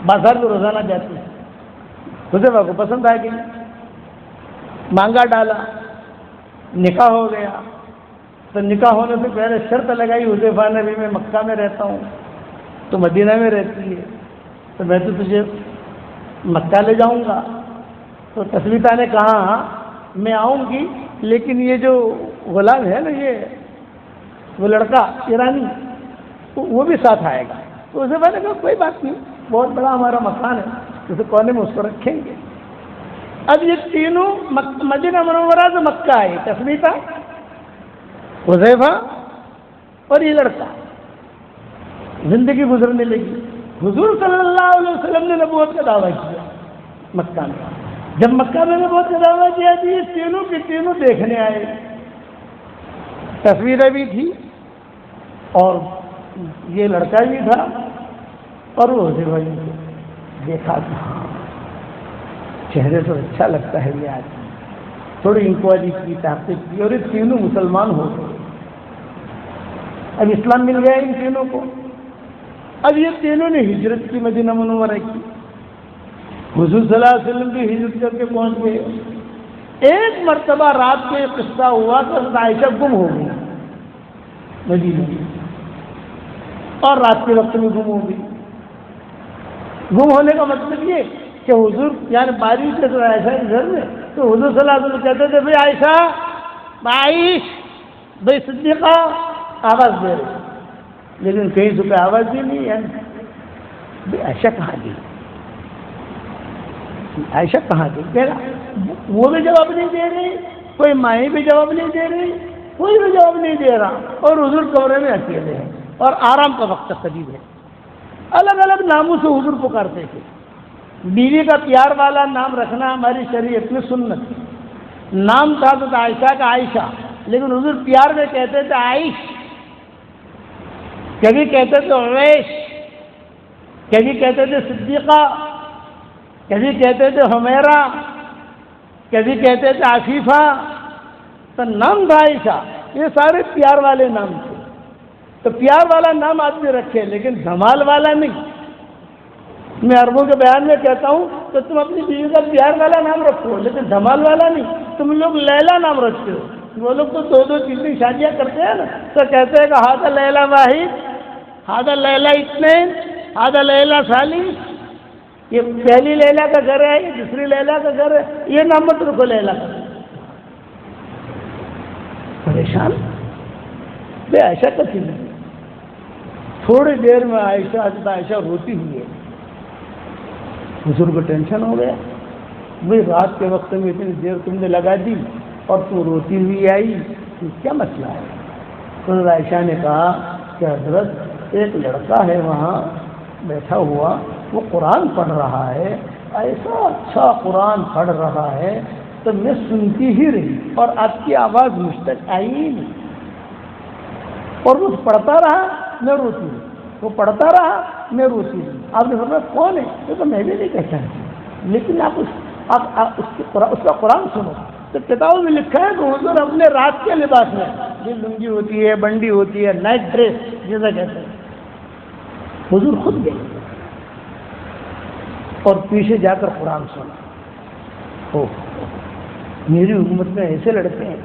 بازار میں روزانہ جاتی. حذیفہ کو پسند آ گئی، مانگا ڈالا، نکاح ہو گیا. تو نکاح ہونے سے پہلے شرط لگائی حذیفہ نے، بھی میں مکہ میں رہتا ہوں تو مدینہ میں رہتی ہے، تو میں تو تجھے مکہ لے جاؤں گا. تو تسبیح نے کہا ہاں میں آؤں گی، لیکن یہ جو غلام ہے نا، یہ وہ لڑکا ایرانی، تو وہ بھی ساتھ آئے گا. تو حذیفہ نے کہا کوئی بات نہیں، بہت بڑا ہمارا مکان ہے، جسے کونے میں اس کو رکھیں گے. اب یہ تینوں مدینہ منورہ سے مکہ آئے، تسبیح، حذیفہ اور یہ لڑکا. زندگی گزرنے لگی. حضور صلی اللہ علیہ وسلم نے نبوت کا دعویٰ کیا مکہ میں. جب مکہ میں نبوت کا دعویٰ کیا تو یہ تینوں کے تینوں دیکھنے آئے. تصویریں بھی تھی اور یہ لڑکا بھی تھا اور وہ حذیفہ بھی تھے. دیکھا کہ چہرے تو اچھا لگتا ہے یہ آدمی. تھوڑی انکوائری کی، تحقیق کی، اور یہ تینوں مسلمان ہو گئے. اب اسلام مل گیا ان تینوں کو. اب یہ تینوں نے ہجرت کی مدینہ منورہ کی. حضور صلی اللہ علیہ وسلم بھی ہجرت کر کے پہنچ گئے. ایک مرتبہ رات کو یہ قصہ ہوا کہ عائشہ گم ہو گئی. مدینے میں، اور رات کے وقت میں گم ہو گئی۔ گم ہونے کا مطلب یہ کہ حضور یعنی بارش سے عائشہ کے گھر میں، تو حضور صلی اللہ علیہ وسلم کہتے تھے بھائی عائشہ، عائش، بھائی صدیقہ، آواز دے رہے، لیکن کہیں سے کوئی آواز بھی نہیں ہے۔ بھائی عائشہ کہاں گئی؟ عائشہ کہاں گئی؟ کہہ رہا وہ بھی جواب نہیں دے رہی، کوئی مائیں بھی جواب نہیں دے رہی، کوئی بھی جواب نہیں دے رہا، اور حضور کمرے میں اکیلے ہیں اور آرام کا وقت قریب ہے۔ الگ الگ ناموں سے حضور پکارتے تھے۔ بیوی کا پیار والا نام رکھنا ہماری شریعت میں سنت ہے۔ نام تھا تو عائشہ کا عائشہ، لیکن حضور پیار میں کہتے تھے عائش، کبھی کہتے تھے عویش، کبھی کہتے تھے صدیقہ، کبھی کہتے تھے حمیرہ، کبھی کہتے تھے عفیفہ، تو نام تھا عائشہ۔ یہ سارے پیار والے نام تھے۔ تو پیار والا نام آدمی رکھے لیکن دھمال والا نہیں۔ میں عربوں کے بیان میں کہتا ہوں تو تم اپنی بیوی کا پیار والا نام رکھو لیکن دھمال والا نہیں۔ تم لوگ لیلا نام رکھتے ہو، وہ لوگ تو دو دو تین تین شادیاں کرتے ہیں نا، تو کہتے ہیں کہ ہادہ لیلا واحد، ہادہ لیلا اثنین، ہادہ لیلا ثالث، یہ پہلی لیلا کا گھر ہے، یہ دوسری لیلا کا گھر ہے، یہ نام مت رکھو لیلا کا۔ پریشان بے عائشہ کا چیز ہے۔ تھوڑی دیر میں عائشہ حضرت عائشہ روتی ہوئی ہے۔ حضور کو ٹینشن ہو گیا، بھائی رات کے وقت میں اتنی دیر تم نے لگا دی اور تو روتی ہوئی آئی، کیا مسئلہ ہے؟ حضرت عائشہ نے کہا کہ حضرت ایک لڑکا ہے وہاں بیٹھا ہوا، وہ قرآن پڑھ رہا ہے، ایسا اچھا قرآن پڑھ رہا ہے تو میں سنتی ہی رہی اور آپ کی آواز مجھ تک آئی ہی نہیں، اور وہ پڑھتا رہا میں روتی رہی، وہ پڑھتا رہا میں روتی رہی۔ آپ نے فرمایا کون ہے؟ یہ تو میں بھی نہیں کہتا ہے، لیکن آپ اس کا قرآن سنو۔ تو کتابوں میں لکھا ہے کہ حضور اپنے رات کے لباس میں، یہ لنگی ہوتی ہے، بنڈی ہوتی ہے، نائٹ ڈریس جیسا کہتے ہیں، حضور خود گئے اور پیچھے جا کر قرآن سنا۔ میری حکومت میں ایسے لڑکے ہیں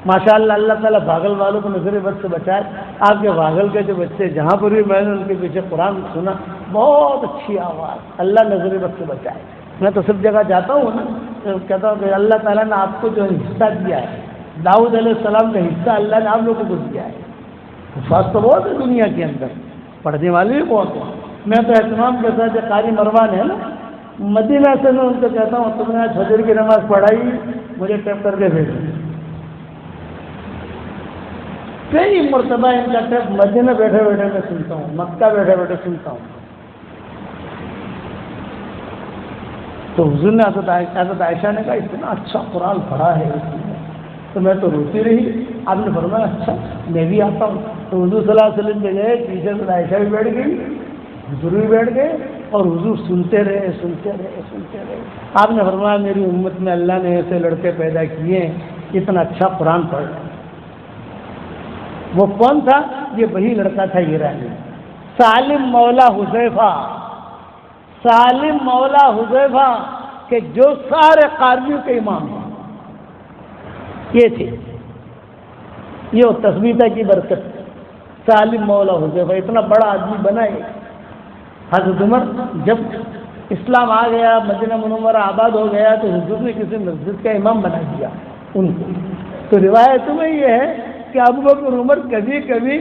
ماشاء اللہ، اللہ تعالیٰ بھاگل والوں کو نظر بد سے بچائے۔ آپ کے بھاگل کے جو بچے جہاں پر بھی میں نے ان کے پیچھے قرآن سنا، بہت اچھی آواز، اللہ نظر بد سے بچائے۔ میں تو سب جگہ جاتا ہوں نا، تو کہتا ہوں کہ اللہ تعالیٰ نے آپ کو جو حصہ دیا ہے، داؤد علیہ السلام کا حصہ اللہ نے آپ لوگوں کو دیا ہے۔ حفاظ تو بہت ہے دنیا کے اندر، پڑھنے والے بھی بہت ہیں۔ میں تو اہتمام کے ساتھ جو قاری مروان ہے نا، مدینہ سے میں ان کو کہتا ہوں تم نے فجر کی نماز پڑھائی، مجھے ٹیپ کر کے بھیجو۔ کئی مرتبہ ان کا ٹیپ مدینہ بیٹھے بیٹھے میں سنتا ہوں، مکہ بیٹھے بیٹھے سنتا ہوں۔ تو حضور نے حضرت عائشہ نے کہا اتنا اچھا قرآن پڑھا ہے اس نے، تو میں تو روتی رہی۔ آپ نے فرمایا اچھا میں بھی آتا ہوں۔ تو حضور صلی اللہ علیہ وسلم کے گئے، پیچھے سے عائشہ بھی بیٹھ گئی، حضور بھی بیٹھ گئے، اور حضور سنتے رہے سنتے رہے سنتے رہے۔ آپ نے فرمایا میری امت میں اللہ نے ایسے لڑکے پیدا کیے ہیں اتنا اچھا قرآن پڑھ رہے ہیں۔ وہ کون تھا؟ یہ وہی لڑکا تھا ایرانی، سالم مولا حذیفہ، سالم مولا حذیفہ کہ جو سارے قاریوں کے امام ہیں، یہ تھے۔ یہ تثبیتہ کی برکت، سالم مولا حذیفہ اتنا بڑا آدمی بنا ہے۔ حضرت عمر جب اسلام آ گیا، مدینہ منورہ آباد ہو گیا، تو حضور نے کسی مسجد کا امام بنا دیا ان کو۔ تو روایت میں یہ ہے کہ ابو بکر عمر کبھی کبھی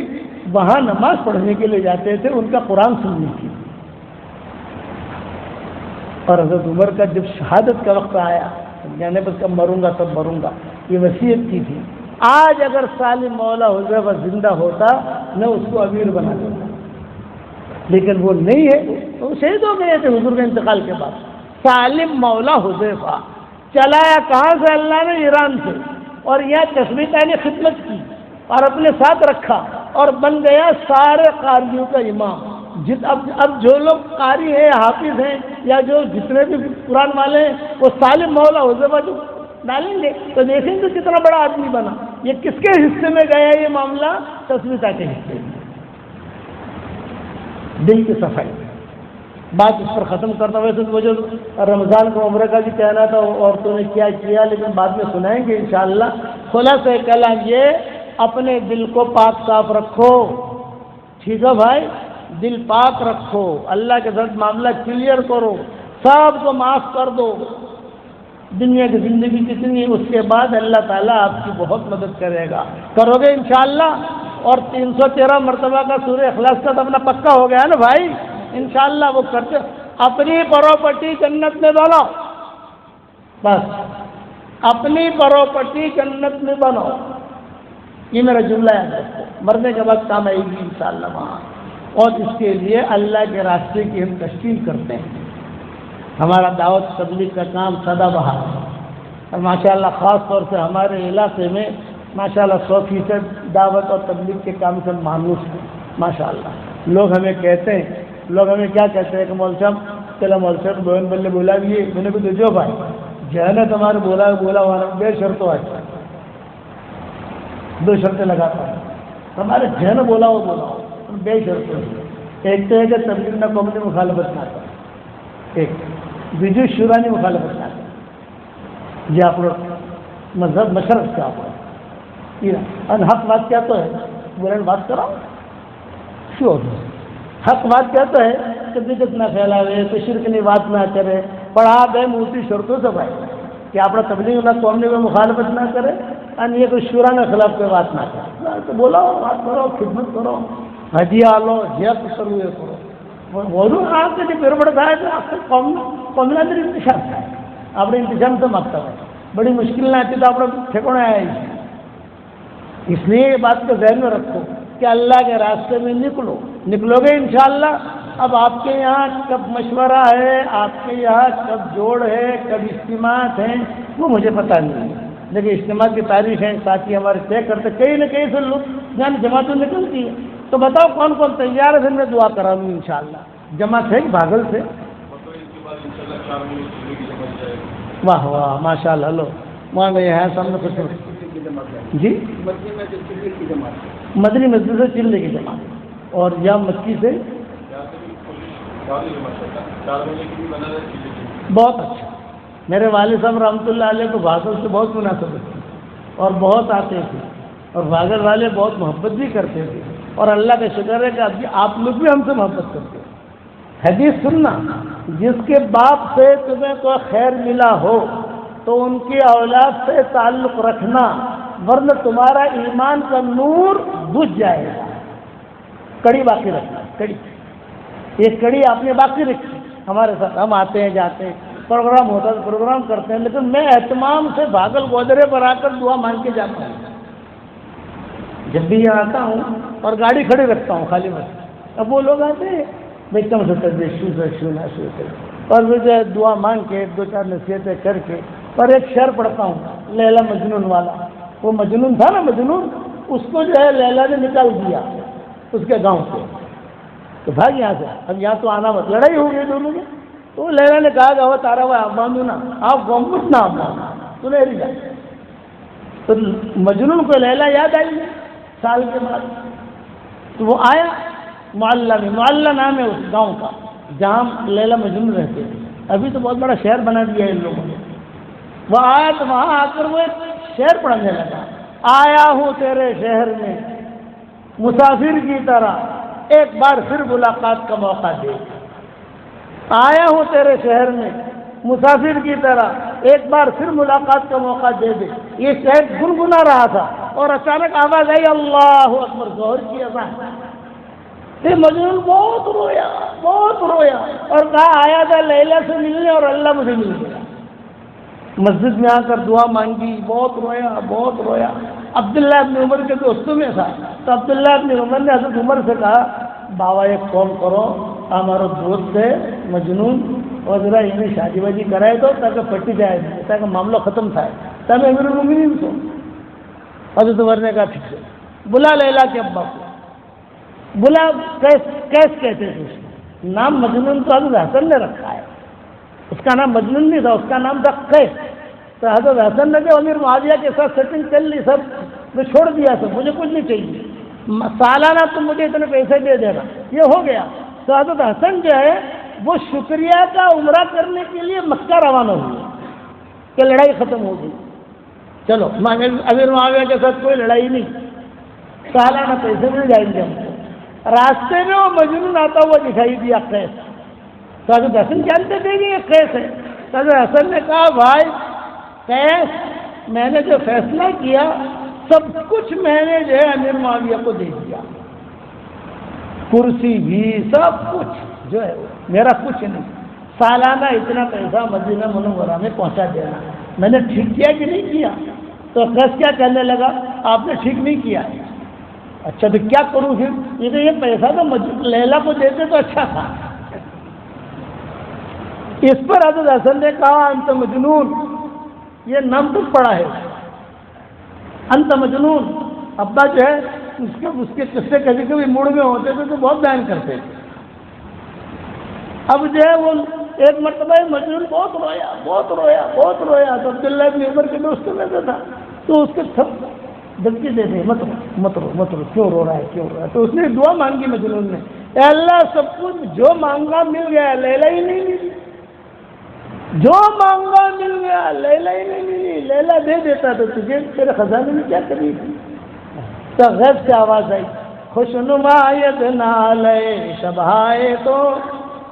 وہاں نماز پڑھنے کے لیے جاتے تھے ان کا قرآن سننے کی۔ اور حضرت عمر کا جب شہادت کا وقت آیا، یعنی بس کب مروں گا تب مروں گا، یہ وصیت کی تھی۔ آج اگر سالم مولا حذیفہ زندہ ہوتا میں اس کو امیر بنا دیتا، لیکن وہ نہیں ہے، وہ شہید ہو گئے تھے حضور کے انتقال کے بعد۔ سالم مولا حذیفہ چلایا کہاں سے؟ اللہ نے ایران سے، اور یہاں تثبیتہ نے خدمت کی اور اپنے ساتھ رکھا اور بن گیا سارے قاریوں کا امام۔ اب جو لوگ قاری ہیں، حافظ ہیں، یا جو جتنے بھی قرآن والے ہیں، وہ سالم مولا حذیفہ جو ڈالیں گے تو دیکھیں گے کتنا بڑا آدمی بنا۔ یہ کس کے حصے میں گیا یہ معاملہ؟ تثبیتہ کے حصے میں۔ دل کی صفائی بات اس پر ختم کرتا ہوں۔ ویسے مجھے رمضان کو عمرہ کا بھی کہنا تھا، عورتوں نے کیا کیا، لیکن بعد میں سنائیں گے انشاءاللہ۔ خلاصہ کلام یہ اپنے دل کو پاک صاف رکھو، ٹھیک ہے بھائی، دل پاک رکھو، اللہ کے ساتھ معاملہ کلیئر کرو، سب کو معاف کر دو۔ دنیا کی زندگی کتنی، اس کے بعد اللہ تعالیٰ آپ کی بہت مدد کرے گا، کرو گے انشاءاللہ۔ اور 313 مرتبہ کا سورہ اخلاص کا تو اپنا پکا ہو گیا نا بھائی، انشاءاللہ وہ کرتے۔ اپنی پراپرٹی جنت میں بناؤ، بس اپنی پراپرٹی جنت میں بناؤ، یہ میرا جملہ ہے، مرنے کے بعد کام آئے گی انشاءاللہ وہاں۔ اور اس کے لیے اللہ کے راستے کی ہم تشکیل کرتے ہیں، ہمارا دعوت تبلیغ کا کام سدا بہار ہے، اور ماشاءاللہ خاص طور سے ہمارے علاقے میں ماشاءاللہ 100% دعوت اور تبلیغ کے کام سے مانوس ہیں ماشاءاللہ۔ لوگ ہمیں کہتے ہیں، لوگ ہمیں کیا کہتے ہیں کہ مول صاحب چلو مول صاحب بہن بلے بولا بھی ہے، میں نے کہا جو بھائی جہاں تمہارے بولا ہوا بے شرطوں آتا ہے، 2 شرطیں لگاتا ہے ہمارے جہاں بولا ہو بے شرطوں، ایک تو ہے کہ تبلیغ نہ قوم نے مخالفت نہ کرے، ایک بیجو شورا نے مخالفت نہ کرے، یہ آپ لوگ مذہب مشرف سے آپ حق بات کیا تو ہے بولن بات کرو شو حق بات کیا تو ہے کہ بدعت نہ پھیلاوے، تو شرک کی بات نہ کرے، پڑھا دے موتی شرطوں سے بھائی کہ آپ تبلیغ نہ قوم نے مخالفت نہ کرے، اور یہ کوئی شورا کے خلاف کوئی بات نہ کرے، تو بولو بات کرو، خدمت کرو، ہدیہ لو، جیب کرو، یہ کرو، وہ آپ کے لیے پیڑ تھا تو آپ قوم نے اندر انتشام تھا، آپ نے انتظام سے مانگتا ہے، بڑی مشکل نہ آتی تو آپ ٹھکانے آیا ہی، اس لیے یہ بات کو ذہن میں رکھو کہ اللہ کے راستے میں نکلو گے انشاءاللہ۔ اب آپ کے یہاں کب مشورہ ہے، آپ کے یہاں کب جوڑ ہے، کب اجتماعات ہیں، وہ مجھے پتہ نہیں ہے، لیکن اجتماع کی تاریخ ہے ساتھی ہمارے طے کرتے، کہیں نہ کہیں سے لوگ جان جماعتیں نکلتی ہے، تو بتاؤ کون کون تیار ہے، پھر میں دعا کراؤں گی انشاءاللہ۔ جماعت ہے بھاگل سے، واہ واہ ماشاء اللہ، لو وہاں گئے ہیں سامنے کچھ جی مدنی مسجد سے چلنے کی جماعت، اور یا مکی سے بہت اچھا، میرے والد صاحب رحمۃ اللہ علیہ کو بھاگل سے بہت مناسبت تھی اور بہت آتے تھے، اور بھاگل والے بہت محبت بھی کرتے تھے، اور اللہ کا شکر ہے کہ ابھی آپ لوگ بھی ہم سے محبت کرتے ہیں۔ حدیث سننا، جس کے باپ سے تمہیں کوئی خیر ملا ہو تو ان کی اولاد سے تعلق رکھنا، ورنہ تمہارا ایمان کا نور بجھ جائے گا۔ کڑی باقی رکھنا، کڑی، یہ کڑی آپ نے باقی رکھی ہمارے ساتھ، ہم آتے ہیں جاتے ہیں، پروگرام ہوتا ہے پروگرام کرتے ہیں، لیکن میں اہتمام سے بھاگل گودرے پر آ کر دعا مانگ کے جاتا ہوں، جب بھی یہاں آتا ہوں اور گاڑی کھڑی رکھتا ہوں خالی میں، اب وہ لوگ آتے ہیں بھائی کم سے اور پھر جو ہے دعا مانگ کے 2-4 نصیحتیں کر کے، اور ایک شعر پڑھتا ہوں لیلا مجنون والا، وہ مجنون تھا نا، مجنون، اس کو جو ہے لیلا نے نکال دیا اس کے گاؤں سے، تو بھاگ یہاں سے، اب یہاں تو آنا مت، لڑائی ہو گئی دونوں میں، تو لیلا نے کہا کہ وہ تارا ہوا آپ باندھو نا، آپ گومت نہ آپ باندھو تو نہیں جائے، تو مجنون کو لیلا یاد آئی سال کے بعد، تو وہ آیا معلّہ میں، معلّہ نام ہے اس گاؤں کا جہاں لیلا مجنون رہتے تھے، ابھی تو بہت بڑا شہر بنا دیا ہے ان لوگوں نے، وہ آیا تو وہاں آ کر وہ ایک شعر پڑھنے لگا، آیا ہوں تیرے شہر میں مسافر کی طرح ایک بار پھر ملاقات کا موقع دے، آیا ہوں تیرے شہر میں مسافر کی طرح ایک بار پھر ملاقات کا موقع دے دے، یہ شعر گنگنا رہا تھا اور اچانک آواز آئی اللہ اکبر، ظہر کی اذان، پھر مجنون بہت رویا اور کہا آیا تھا لیلا سے ملنے اور اللہ مجھے مل گیا، مسجد میں آ کر دعا مانگی، بہت رویا، عبداللہ ابن عمر کے دوستوں میں تھا، تو عبداللہ ابن عمر نے حضرت عمر سے کہا بابا ایک کام کرو، ہمارا دوست ہے مجنون، اور ذرا انہیں شادی وادی کرائے تو تاکہ پٹی جائے، تاکہ معاملہ ختم تھا، تاکہ امیر المومنین کو۔ حضرت عمر نے کہا ٹھیک ہے، بلا لیلا کے ابا کو، بلا، کیس کہتے تھے اس کو، نام مجنون تو حضرت حسن نے رکھا ہے، اس کا نام مجنون نہیں تھا، اس کا نام تھا قیس، تو حضرت حسن نے جو امیر معاویہ کے ساتھ سیٹنگ کر لی، سب میں چھوڑ دیا، سب مجھے کچھ نہیں چاہیے، سالانہ تم مجھے اتنے پیسے دے دینا، یہ ہو گیا، تو حضرت حسن جو ہے وہ شکریہ کا عمرہ کرنے کے لیے مکہ روانہ ہوئے کہ لڑائی ختم ہو گئی، چلو امیر معاویہ کے ساتھ کوئی لڑائی نہیں، سالانہ پیسے مل جائیں گے ہم کو۔ راستے میں وہ مجنون آتا ہوا دکھائی دیا قیس، تو حضرت حسن جانتے تھے کہ یہ قیس ہے۔ تو حضرت حسن نے کہا بھائی قیس، میں نے جو فیصلہ کیا سب کچھ میں نے جو ہے امیر معاویہ کو دے دیا، کرسی بھی سب کچھ جو ہے میرا کچھ نہیں، سالانہ اتنا پیسہ مدینہ منورہ میں پہنچا دینا، میں نے ٹھیک کیا کہ نہیں کیا؟ تو قیس کیا کہنے لگا، آپ نے ٹھیک نہیں کیا۔ اچھا تو کیا کروں پھر؟ یہ پیسہ تو لیلا کو دیتے تو اچھا تھا۔ اس پر حضرت حسن نے کہا انت مجنون، یہ نام تو پڑا ہے، انت مجنون۔ ابا جو ہے اس کے قصے کبھی کبھی موڑ میں ہوتے تھے تو بہت بیان کرتے تھے۔ اب جو ہے وہ ایک مرتبہ مجنون بہت رویا بہت رویا بہت رویا، تو عبداللہ ابن عمر کے دوستوں میں سے تھا، تو اس کے سب دھمکی دے دے مت رو مت رو مت رو، کیوں رو رہا ہے کیوں رو رہا ہے؟ تو اس نے دعا مانگی مجنون نے، اے اللہ سب کچھ جو مانگا مل گیا، لیلا ہی نہیں ملی، جو مانگا مل گیا، لیلا ہی نہیں ملی، لیلا دے دیتا تو تجھے تیرے خزانے میں کیا کری؟ تو غیب سے آواز آئی، خوش نمایت نالے شبہائے تو،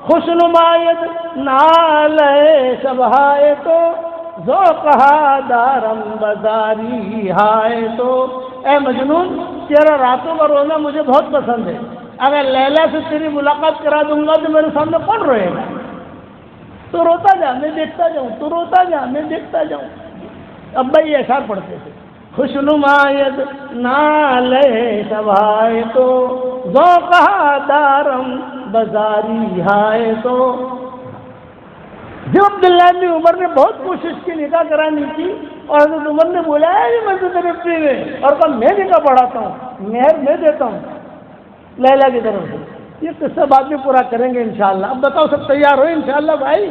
خوش نمایت نالے شبہائے تو، ذوقہا دارم بزاری ہائے تو۔ اے مجنون تیرا راتوں کا رونا مجھے بہت پسند ہے، اگر لیلا سے تیری ملاقات کرا دوں گا تو میرے سامنے کون روئے گا؟ تو روتا جا میں دیکھتا جاؤں، تو روتا جا میں دیکھتا جاؤں۔ ابا یہ اشعار پڑھتے تھے، خوش نمایت نالے شبہائے تو، ذوقہا دارم بزاری ہائے تو۔ جو عبداللہ ابن عمر نے بہت کوشش کی نکاح کرانی کی، اور حضرت عمر نے بولا ہے میں تو تیرے پی میں، اور کہا میں نکاح پڑھاتا ہوں، مہر میں دیتا ہوں لیلا کی طرف سے۔ یہ قصہ بعد میں پورا کریں گے انشاءاللہ۔ اب بتاؤ سب تیار ہو انشاءاللہ بھائی؟